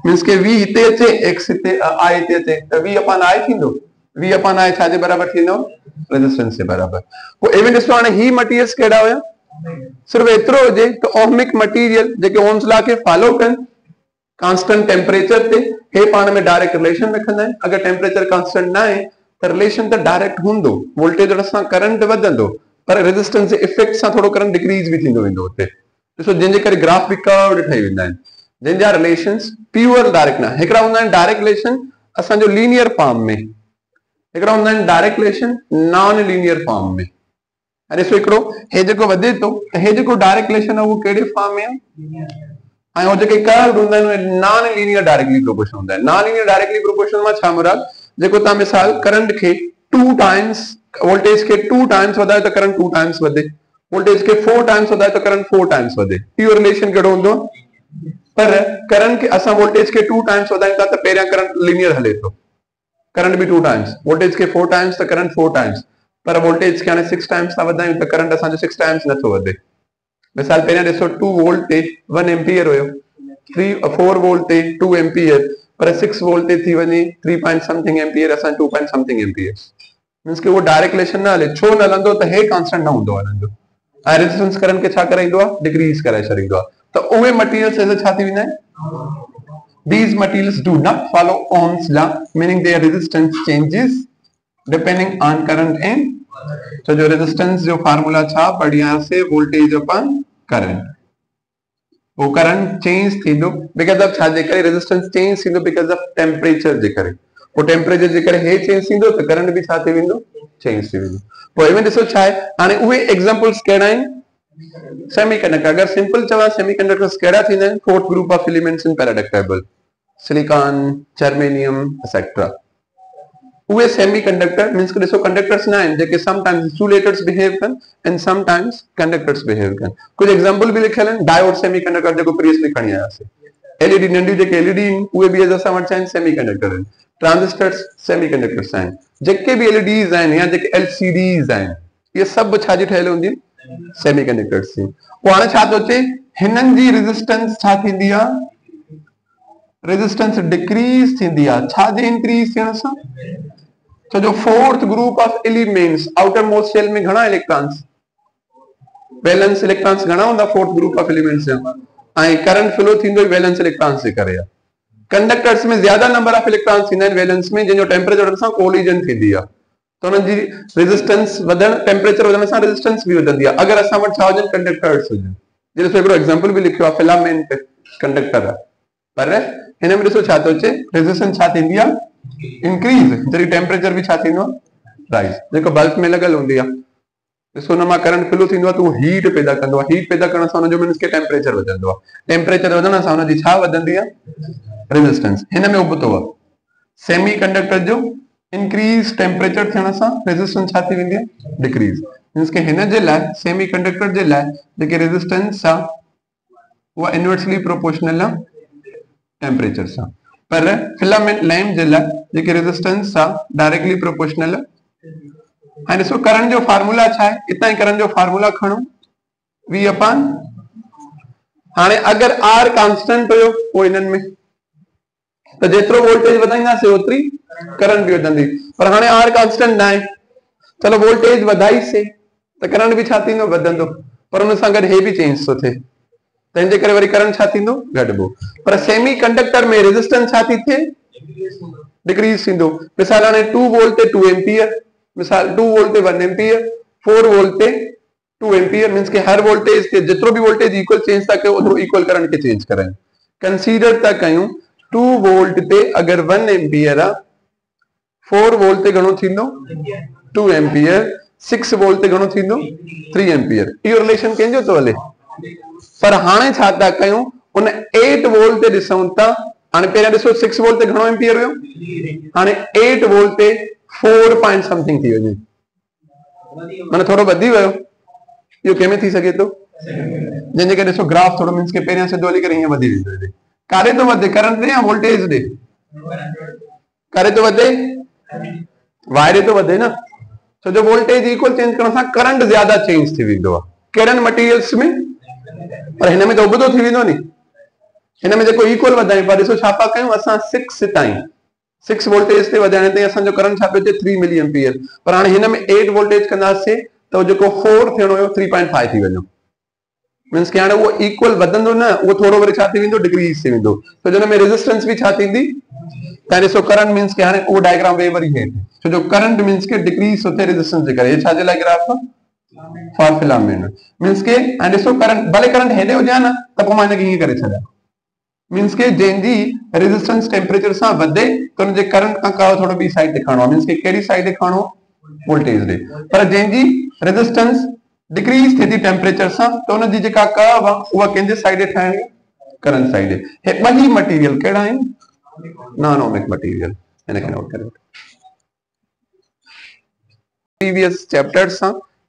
means के v हिते अचे x हिते I हिते अचे त v upon I थींदो v upon I छाजे बराबर थींदो रेजिस्टेंस जे बराबर पोइ इवन ॾिसो हाणे ही मटीरियल्स कहिड़ा हुया सिर्फ एतिरो हुजे त ओहमिक मटीरियल जेके ओम्स लॉ खे फॉलो कनि कांस्टेंट टेम्परेचर ते हे पाण में डायरेक्ट रिलेशन रखंदा आहिनि अगर टेम्परेचर कांस्टेंट न आहे त रिलेशन त डायरेक्ट हूंदो वोल्टेज सां करंट वधंदो पर रेजिस्टेंस जे इफेक्ट सां थोड़ो करंट डिक्रीज भी थींदो वेंदो हुते ॾिसो जंहिंजे करे ग्राफ बि कर्व्ड ठही वेंदा आहिनि जंहिंजा रिलेशंस प्योर डायरेक्ट न हिकिड़ा हूंदा आहिनि डायरेक्ट रिलेशन असांजो लीनियर फॉर्म में हिकिड़ा हूंदा आहिनि direct relation non linear form में ऐं ॾिसो हिकिड़ो हे जेको वधे थो त हे जेको डायरेक्ट रिलेशन आहे उहो कहिड़े फॉर्म में आहे ऐं उहो जेके कर्व्ड हूंदा आहिनि उहे नॉन लीनियर डायरेक्टली प्रोपोर्शनल हूंदा आहिनि नॉन लीनियर डायरेक्टली प्रोपोर्शनल मां छा मुराद जेको तव्हां मिसाल करंट खे 2 टाइम्स वोल्टेज के 2 टाइम्स वधायो त करंट 2 टाइम्स वधे वोल्टेज के 4 टाइम्स वधाए तो करंट 4 टाइम्स वधे, इहो रिलेशन कहिड़ो हूंदो? पर करंट के असां वोल्टेज के 2 टाइम्स वधायूं था त पहिरियां करंट लीनियर हले थो, करंट भी 2 टाइम्स, वोल्टेज के 4 टाइम्स त करंट 4 टाइम्स, पर वोल्टेज के हाणे 6 टाइम्स था वधायूं त करंट असांजो 6 टाइम्स नथो वधे। मिसाल पहिरियां ॾिसो 2 वोल्ट ते 1 एम्पियर हुयो, 4 वोल्ट ते 2 एम्पियर, पर 6 वोल्ट ते थी वञे 3 पॉइंट समथिंग एम्पियर असां 2 पॉइंट समथिंग एम्पियर, मींस के वो डायरेक्ट रिलेशन न हले। छो न हलंदो त हे कांस्टेंट न हूंदो हलंदो, ऐं रेजिस्टेंस करंट खे छा कराईंदो आहे? डिक्रीज कराए छॾींदो आहे। त उहे मटीरियल्स छा थी वेंदा आहिनि? These materials do not follow Ohm's law, meaning their resistance changes depending on current and so जो resistance जो फार्मूला छा बढ़िया से वोल्टेज अपन करंट, वो करंट चेंज थींदो बिकॉज़ ऑफ छा जे करे? रेजिस्टेंस चेंज थींदो बिकॉज़ ऑफ टेम्परेचर जे करे, वो टेम्परेचर जे करे हे चेंज थींदो त करंट भी छा थी वेंदो? चेंज थी वेंदो। पोइ इवन ॾिसो छा आहे, हाणे उहे एग्जांपल्स कहिड़ा आहिनि? सेमीकंडक्टर। अगर सिंपल चवा सेमीकंडक्टर्स कहिड़ा थींदा आहिनि? Fourth group of elements in पैराडक्टाइबल, सिलिकॉन, जर्मेनियम एक्सेट्रा। उहे सेमीकंडक्टर मींस के ॾिसो कंडक्टर्स न आहिनि जेके समटाइम्स इंसुलेटर्स बिहेव कनि एंड समटाइम्स कंडक्टर्स बिहेव कनि। कुछ एग्जांपल भी लिखियल आहिनि, डायोड सेमीकंडक्टर जेको प्रीवियसली खणी आयासीं, एलईडी नंढी जेके एलईडी उहे भी असां वटि आहिनि सेमीकंडक्टर आहिनि, ट्रांजिस्टर्स सेमीकंडक्टर्स आहिनि, जेके भी एलईडीज आहिनि या जेके एलसीडीज आहिनि ये सभु छा जी ठहियल हूंदियूं? सेमीकंडक्टर्स जी। पोइ हाणे छा थो अचे, हिननि जी रेजिस्टेंस छा थींदी आहे? रेजिस्टेंस डिक्रीज थींदी आहे। छा जे इंक्रीज थियण सां? तो जो fourth group of elements, outermost shell में घणा इलेक्ट्रॉन्स? वैलेंस इलेक्ट्रॉन्स घणा होंदा फोर्थ ग्रुप ऑफ एलिमेंट्स जा? ऐं करंट फ्लो थींदो वैलेंस इलेक्ट्रॉन्स जे करे आहे। कंडक्टर्स में ज्यादा नंबर ऑफ इलेक्ट्रॉन्स थींदा आहिनि वैलेंस में, जंहिंजो टेम्परेचर सां कोलिजन थींदी आहे, तो उन्हनि जी रेजिस्टेंस वधण, टेम्परेचर वधण सां रेजिस्टेंस भी वधंदी आहे। अगर असां वटि छा हुजनि? कंडक्टर्स हुजनि। जंहिंजो हिकिड़ो एग्जांपल भी लिखियो आहे, फिलामेंट कंडक्टर आहे, पर हिन में ॾिसो छा थो अचे, रेजिस्टेंस छा थींदी आहे? इंक्रीज, जॾहिं टेम्परेचर भी छा थींदो आहे? राइज। जेको बल्ब में लॻल हूंदी आहे, ॾिसो हुन मां करंट फ्लो थींदो आहे त उहो हीट पैदा कंदो आहे, हीट पैदा करण सां हुनजो मींस के टेम्परेचर वधंदो आहे, टेम्परेचर वधण सां हुनजी छा वधंदी आहे? रेजिस्टेंस। हिन में उबतो आहे सेमी कंडक्टर जो इंक्रीज टेम्परेचर थियण सां रेजिस्टेंस छा थी वेंदी आहे? डिक्रीज। मींस के हिन जे लाइ सेमी कंडक्टर जे लाइ जेके रेजिस्टेंस आहे उहा इनवर्सली प्रोपोर्शनल आहे टेम्परेचर सां, पर फिलामेंट लैम्प जे लाइ जेके रेजिस्टेंस आहे डायरेक्टली प्रोपोर्शनल आहे। हाणे ॾिसो करंट जो फार्मूला छा आहे? इतां ई करंट जो फार्मूला खणो, V अपॉन, हाणे अगर R कांस्टेंट हुयो पोइ इन्हनि में त जेतिरो वोल्टेज वधाईंदासीं ओतिरी करंट भी वधंदी, पर हाणे R कांस्टेंट न आहे, चलो वोल्टेज वधाईसीं त करंट भी छा थींदो? वधंदो, पर हुन सां गॾु हे भी चेंज थो थिए, तंहिंजे करे वरी करंट छा थींदो? घटिबो। पर सेमी कंडक्टर में रेजिस्टेंस छा थी थिए? डिक्रीज थींदो। मिसाल हाणे 2 वोल्ट ते 2 एम्पियर, मिसाल 2 वोल्ट ते 1 एम्पियर, 4 वोल्ट ते 2 एम्पियर, मींस के हर वोल्टेज ते जेतिरो भी वोल्टेज इक्वल चेंज था कयो ओतिरो इक्वल करंट खे चेंज करायूं। कंसीडर था कयूं 2 वोल्ट ते अगर 1 एम्पियर आहे, 4 वोल्ट ते घणो थींदो? 2 एम्पियर, 6 वोल्ट ते घणो थींदो? 3 एम्पियर। इहो रिलेशन कंहिंजो थो हले? पर हाणे छा था कयूं, उन 8 वोल्ट ते ॾिसूं था, हाणे पहिरियां ॾिसो 6 वोल्ट ते घणो एम्पियर हुयो, हाणे 8 वोल्ट ते 4 पॉइंट समथिंग थी वञे, माने थोड़ो वधी वियो। इहो कंहिंमें थी सघे थो? जंहिंजे करे ॾिसो ग्राफ थोड़ो मींस के पहिरियां सिधो हली करे हीअं वधी वेंदो। कारे तो वधे? करंट ॾे या वोल्टेज ॾे? कारे तो वधे? वायरे तो वधे न, छो जो वोल्टेज इक्वल चेंज करण सां करंट ज्यादा चेंज थी वेंदो आहे। कहिड़नि मटीरियल्स में? पर हिन में त उबतो थी वेंदो नी, हिन में जेको इक्वल वधायूं पर ॾिसो छा था कयूं असां 6 ताईं, 6 वोल्टेज ते वधाइण ते असांजो करंट छा पियो अचे? 3 मिली एम्पियर, पर हाणे हिन में 8 वोल्टेज कंदासीं त जेको 4 थियणो हुयो 3.5 थी वञो, मींस के हाणे उहो इक्वल वधंदो न, उहो थोड़ो वरी छा थी वेंदो? डिक्रीज थी वेंदो, तो हुन में रेजिस्टेंस भी छा थींदी? त ॾिसो करंट मींस के हाणे उहो डायग्राम वे वरी हेठि, छो जो करंट मींस के डिक्रीज थो थिए रेजिस्टेंस जे करे। हे छा जे लाइ ग्राफ आहे? For filament. मींस के हाणे ॾिसो करंट भले करंट हेॾे हुजे हा न त पोइ मां हिनखे हीअं करे छॾियां, मींस के जंहिंजी रेजिस्टेंस टेम्परेचर सां वधे त हुनजे करंट खां का थोड़ो ॿी साइड ते खणो आहे, मींस के कहिड़ी साइड ते खणो? वोल्टेज ॾे। पर जंहिंजी रेजिस्टेंस डिक्रीज थिए थी टेम्परेचर सां त हुनजी जेका कर्व आहे उहा कंहिंजे साइड ते ठाहिणी? करंट साइड ते। हे ॿई मटीरियल कहिड़ा आहिनि? Non ohmic material. हिनखे नोट करियो। प्रीवियस चैप्टर सां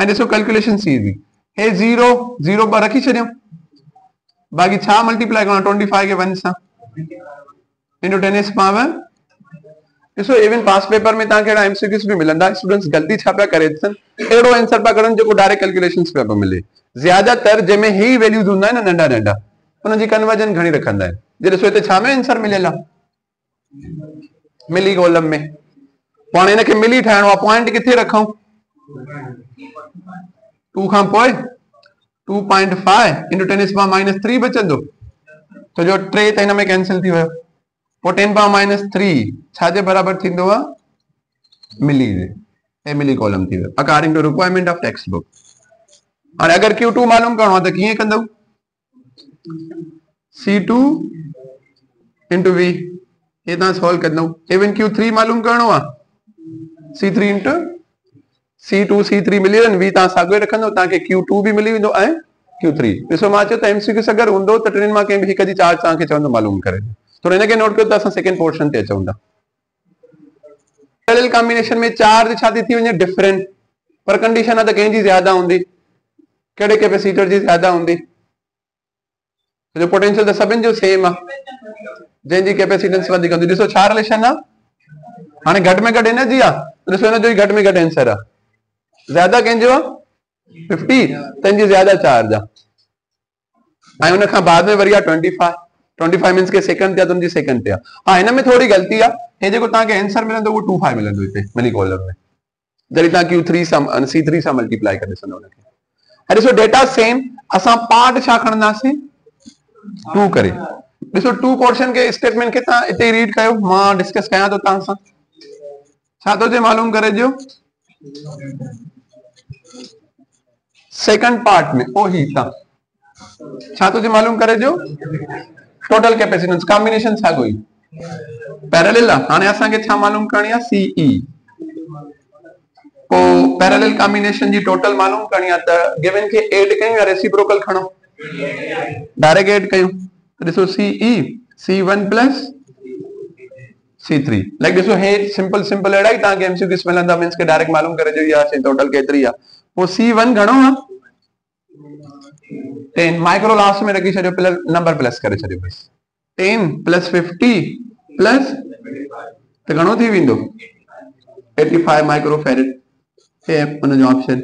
ऐं ॾिसो कैलकुलेशन इजी, हे 0 0 पर रखी छॾियो, बाक़ी छा मल्टीप्लाई करणो 25 के 1 सां इंटू 10 पावर। ॾिसो इवन पास पेपर में तव्हांखे अहिड़ा एमसीक्यूस बि मिलंदा, स्टूडेंट्स गलती छा पिया करे अहिड़ो आंसर पिया करण जेको डायरेक्ट कैलकुलेशंस पिया मिले। ज्यादातर जंहिंमें ही वैल्यूज हूंदा आहिनि नंढा नंढा, उनजी कन्वर्जन घणी रखंदा आहिनि। जे ॾिसो हिते छा में आंसर मिलियल आहे, मिली कॉलम में। पाण हिनखे मिली ठाहिणो आहे, पॉइंट किथे रखूं, 2 खां पोइ 2.5 इंटू 10 पावर -3 बचंदो, तो जो 3 त हिन में कैंसिल थी वियो, पोइ 10 पावर -3 छाजे बराबर थींदो आहे, मिली जे, ऐं मिली कॉलम थी वियो according to requirement of textbook. हाणे अगर Q2 मालूम करणो आहे त कीअं कंदव, C2 इंटू V ये तव्हां सॉल्व कंदव। इवन Q3 मालूम करणो आहे, C3 इंटू C2 C3 मिली वञे, V तव्हां साॻियो रखंदव, तव्हांखे Q2 बि मिली वेंदो ऐं Q3। ॾिसो मां चयो त एमसीक्यू अगरि हूंदो त टिनि मां कंहिं बि हिक जी चार्ज तव्हांखे चवंदो मालूम करे, थोरो हिनखे नोट कयो त असां सेकंड पोर्शन ते अचूं था। पैरेलल कॉम्बिनेशन में चार्ज छा थी वञे, डिफरेंट, पर कंडीशन आहे त कंहिंजी ज्यादा हूंदी, कहिड़े कैपेसिटर जी ज्यादा हूंदी, जो पोटेंशियल त सभिनि जो सेम आहे, जंहिंजी कैपेसिटेंस वधीक हूंदी। ॾिसो छा रिलेशन आहे, हाणे घटि में घटि एनर्जी आहे, ॾिसो हिनजो ई घटि में घटि आंसर आहे, ज्यादा कंहिंजो आहे 50, तंहिंजी ज्यादा चार्ज आहे, ऐं हुन खां बाद में वरी आहे 25 मींस के सेकंड ते आहे, तुंहिंजी सेकंड ते आहे। हाँ हिन में थोड़ी गलती आहे, हे जेको तव्हांखे आंसर मिलंदो उहो 25 मिलंदो हिते मिली कॉलम में, जॾहिं तव्हां Q3 सां C3 सां मल्टीप्लाई करे ॾिसंदो हुनखे। ऐं ॾिसो डेटा सेम, असां पार्ट छा खणंदासीं, 2 करे। ॾिसो 2 पोर्शन के स्टेटमेंट खे तव्हां हिते रीड कयो, मां डिस्कस कयां थो तव्हां सां। छा थो चए मालूम करे ॾियो, सेकंड पार्ट में ओ ही था छा थो चए मालूम करे ॾियो, टोटल कैपेसिटेंस कॉम्बिनेशन साॻियो ई पैरेलल आहे। हाणे असांखे छा मालूम करणी आहे, CE पोइ पैरेलल कॉम्बिनेशन जी टोटल मालूम करणी आहे त गिवन खे ऐड कयूं या रेसिप्रोकल खणो, डायरेक्ट ऐड कयूं त ॾिसो CE C1 plus C3 like ॾिसो हे सिंपल सिंपल अहिड़ा ई तव्हांखे एमसीक्यूस मिलंदा, मींस के डायरेक्ट मालूम करे ॾियो या टोटल केतिरी आहे। पोइ C1 घणो आहे 10, माइक्रो लास्ट में रखी छॾियो, प्लस नंबर प्लस करे छॾियो बस 10 प्लस 50 प्लस त घणो थी वेंदो 85 माइक्रो फैरेड। हे उनजो ऑप्शन।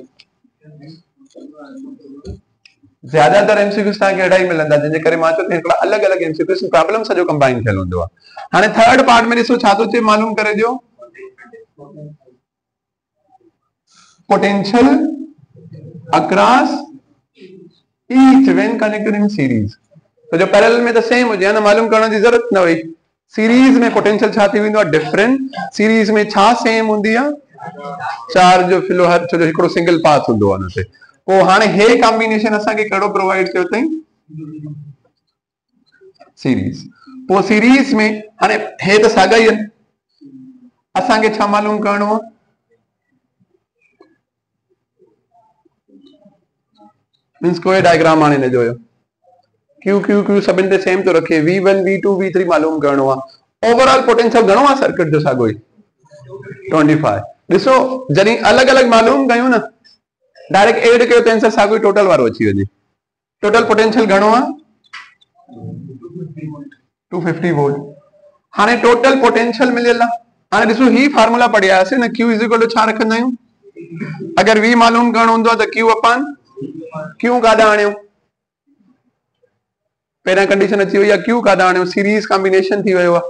ज्यादातर एमसीक्यूस तव्हांखे अहिड़ा ई मिलंदा, जंहिंजे करे मां चयो हिकिड़ा अलॻि अलॻि एमसीक्यूस प्रॉब्लम सॼो कंबाइन थियल हूंदो आहे। हाणे थर्ड पार्ट में ॾिसो छा थो चए, मालूम करे ॾियो potential across each when connected in series. तो जो पैरेलल में तो सेम हुजे न, मालूम करण जी जरूरत न हुई। सीरीज में पोटेंशियल छा थी वेंदो आहे डिफरेंट, सीरीज में छा सेम हूंदी आहे चार्ज जो फ्लो, हर छो जो हिकिड़ो सिंगल पाथ हूंदो आहे हुन ते। पोइ हाणे हे कॉम्बिनेशन असांखे कहिड़ो प्रोवाइड कयो अथई सीरीज। पोइ सीरीज में हाणे हे त साॻा ई आहिनि, असांखे छा मालूम करणो आहे मींस कोई डायग्राम हाणे न जोयो, क्यू क्यू क्यू सभिनि ते सेम तो रखे, V1 V2 V3 मालूम करणो आहे। ओवरऑल पोटेंशियल घणो आहे सर्किट जो साॻो ई 25। ॾिसो जॾहिं अलॻि अलॻि मालूम कयूं न, डायरेक्ट ऐड कयो त आंसर साॻो ई टोटल वारो अची वञे। टोटल पोटेंशियल घणो आहे 250 वोल्ट। हाणे टोटल पोटेंशियल मिलियल आहे। हाणे ॾिसो ही फार्मूला पढ़ियासीं न, Q इज इक्वल टू छा रखंदा आहियूं, अगर V मालूम करणो हूंदो आहे त Q अपन Q काॾा आणियो, पहिरियां कंडीशन अची वई आहे Q काॾा आणियो, सीरीज कॉम्बिनेशन थी वियो आहे।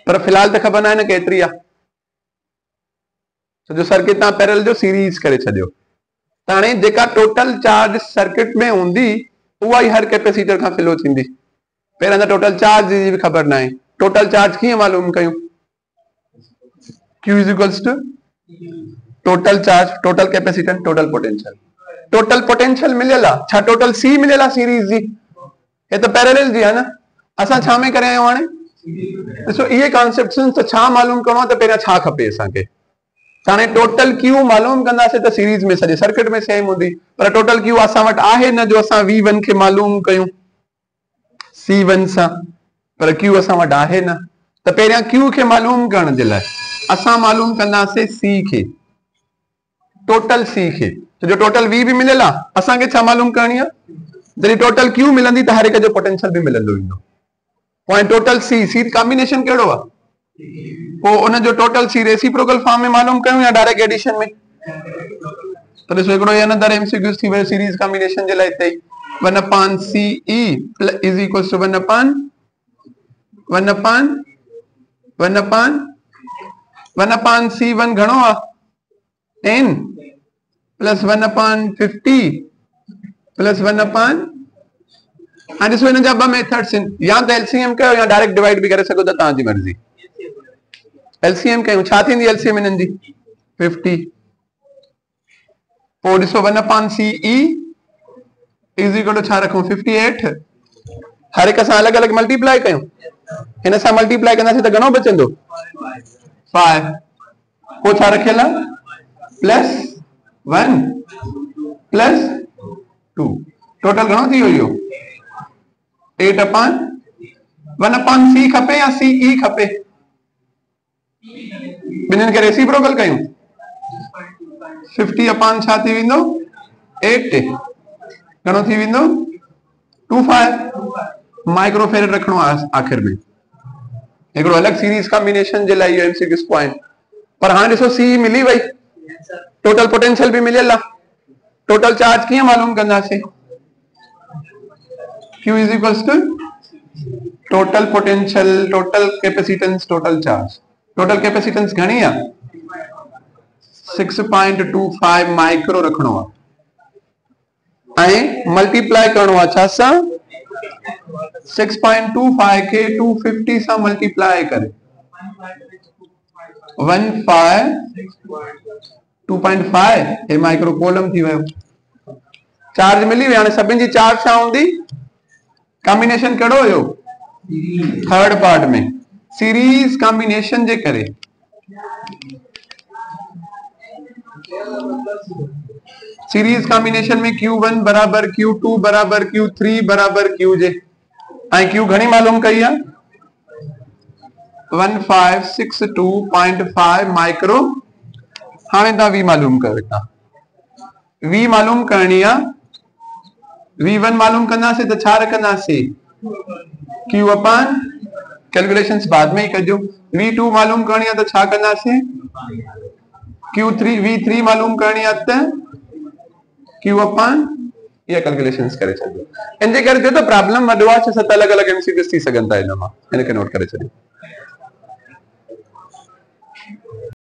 पर फिलहाल त ख़बर न आहे न केतिरी आहे, सॼो सर्किट तव्हां पैरेलल जो सीरीज करे छॾियो। त हाणे जेका टोटल चार्ज सर्किट में हूंदी उहा ई हर कैपेसिटर खां फ्लो थींदी। पहिरियां त टोटल चार्ज जी बि ख़बर न आहे, टोटल चार्ज कीअं मालूम कयूं, Q is equals to total charge, total capacitance, total potential. Total potential मिलियल आहे, छा टोटल C मिलियल आहे सीरीज जी, हे त पैरेलल जी आहे न। असां छा में करे आहियूं हाणे, ॾिसो इहे कॉन्सेप्ट्स त छा मालूम करणो आहे त पहिरियां छा खपे असांखे। हाणे टोटल Q मालूम कंदासीं त सीरीज में सॼे सर्किट में सेम हूंदी, पर टोटल Q असां वटि आहे न जो असां V1 खे मालूम कयूं C1 सां, पर Q असां वटि आहे न। त पहिरियां Q खे मालूम करण जे लाइ असां मालूम कंदासीं C खे, टोटल C खे। तो जो टोटल V भी मिलियल आहे, असांखे छा मालूम करणी आहे, जॾहिं टोटल Q मिलंदी त हर हिक जो पोटेंशियल भी मिलंदो वेंदो। पॉइंट टोटल C कॉम्बिनेशन कहिड़ो आहे, पोइ उन जो टोटल C रेसिप्रोकल फॉर्म में मालूम कयूं या डायरेक्ट एडिशन में। तो ॾिसो हिकिड़ो अनदर एमसीक्यूज थी वियो सीरीज कॉम्बिनेशन जे लाइ हिते 1/CE is equals to 1/C1 घणो आहे 10 प्लस 1/50 प्लस 1/। हाणे ॾिसो हिन जा ॿ मेथड्स आहिनि, या त एलसीएम कयो या डायरेक्ट डिवाइड बि करे सघो था, तव्हांजी मर्ज़ी। एलसीएम कयूं, छा थींदी एलसीएम हिननि जी 50। पोइ ॾिसो 1/CE इज इक्वल टू छा रखूं 58, हर हिक सां अलॻि अलॻि मल्टीप्लाई कयूं, हिन सां मल्टीप्लाई कंदासीं त घणो बचंदो 5। पोइ छा रखियल आहे प्लस 1 प्लस 2, टोटल घणो थी वियो इहो 8/1/C खपे या CE खपे, ॿिन्हिनि खे रेसिप्रोकल कयूं 50 छा थी वेंदो 8, घणो थी वेंदो 25 माइक्रो फेरेड रखणो आहे आखिर में। हिकिड़ो अलॻि सीरीज कॉम्बिनेशन जे लाइ इहो एमसीक्यूज पॉइंट। पर हाणे ॾिसो C मिली वई, टोटल पोटेंशियल भी मिलियल आहे, टोटल चार्ज कीअं मालूम कंदासीं, Q is equals to total potential, total capacitance, total charge. Total capacitance घणी आहे 6.25 माइक्रो रखणो आहे ऐं मल्टीप्लाई करणो आहे छा सां 6.25 खे 250 सां मल्टीप्लाई करे 2.5 हे माइक्रो कूलम थी वियो। चार्ज मिली वई। हाणे सभिनि जी चार्ज छा हूंदी, कॉम्बिनेशन कहिड़ो हुयो थर्ड पार्ट में सीरीज कॉम्बिनेशन जे करे सीरीज कॉम्बिनेशन में Q1 बराबर Q2 बराबर Q3 बराबर Qj ऐं Q घणी मालूम कई आहे 1562.5 माइक्रो। हाणे तव्हां V मालूम कयो। था V मालूम करणी आहे V1 मालूम कंदासीं त छा रखंदासीं Q अपान कैलकुलेशंस बाद में ही कजो। V2 मालूम करणी आहे त छा कंदासीं Q3 V3 मालूम करणी आहे त Q अपान ये कैलकुलेशंस करे छॾियो। इनजे करे थियो त प्रॉब्लम वॾो आहे 6-7 अलॻि अलॻि MCQs थी सघनि था इन मां, हिनखे नोट करे छॾियो।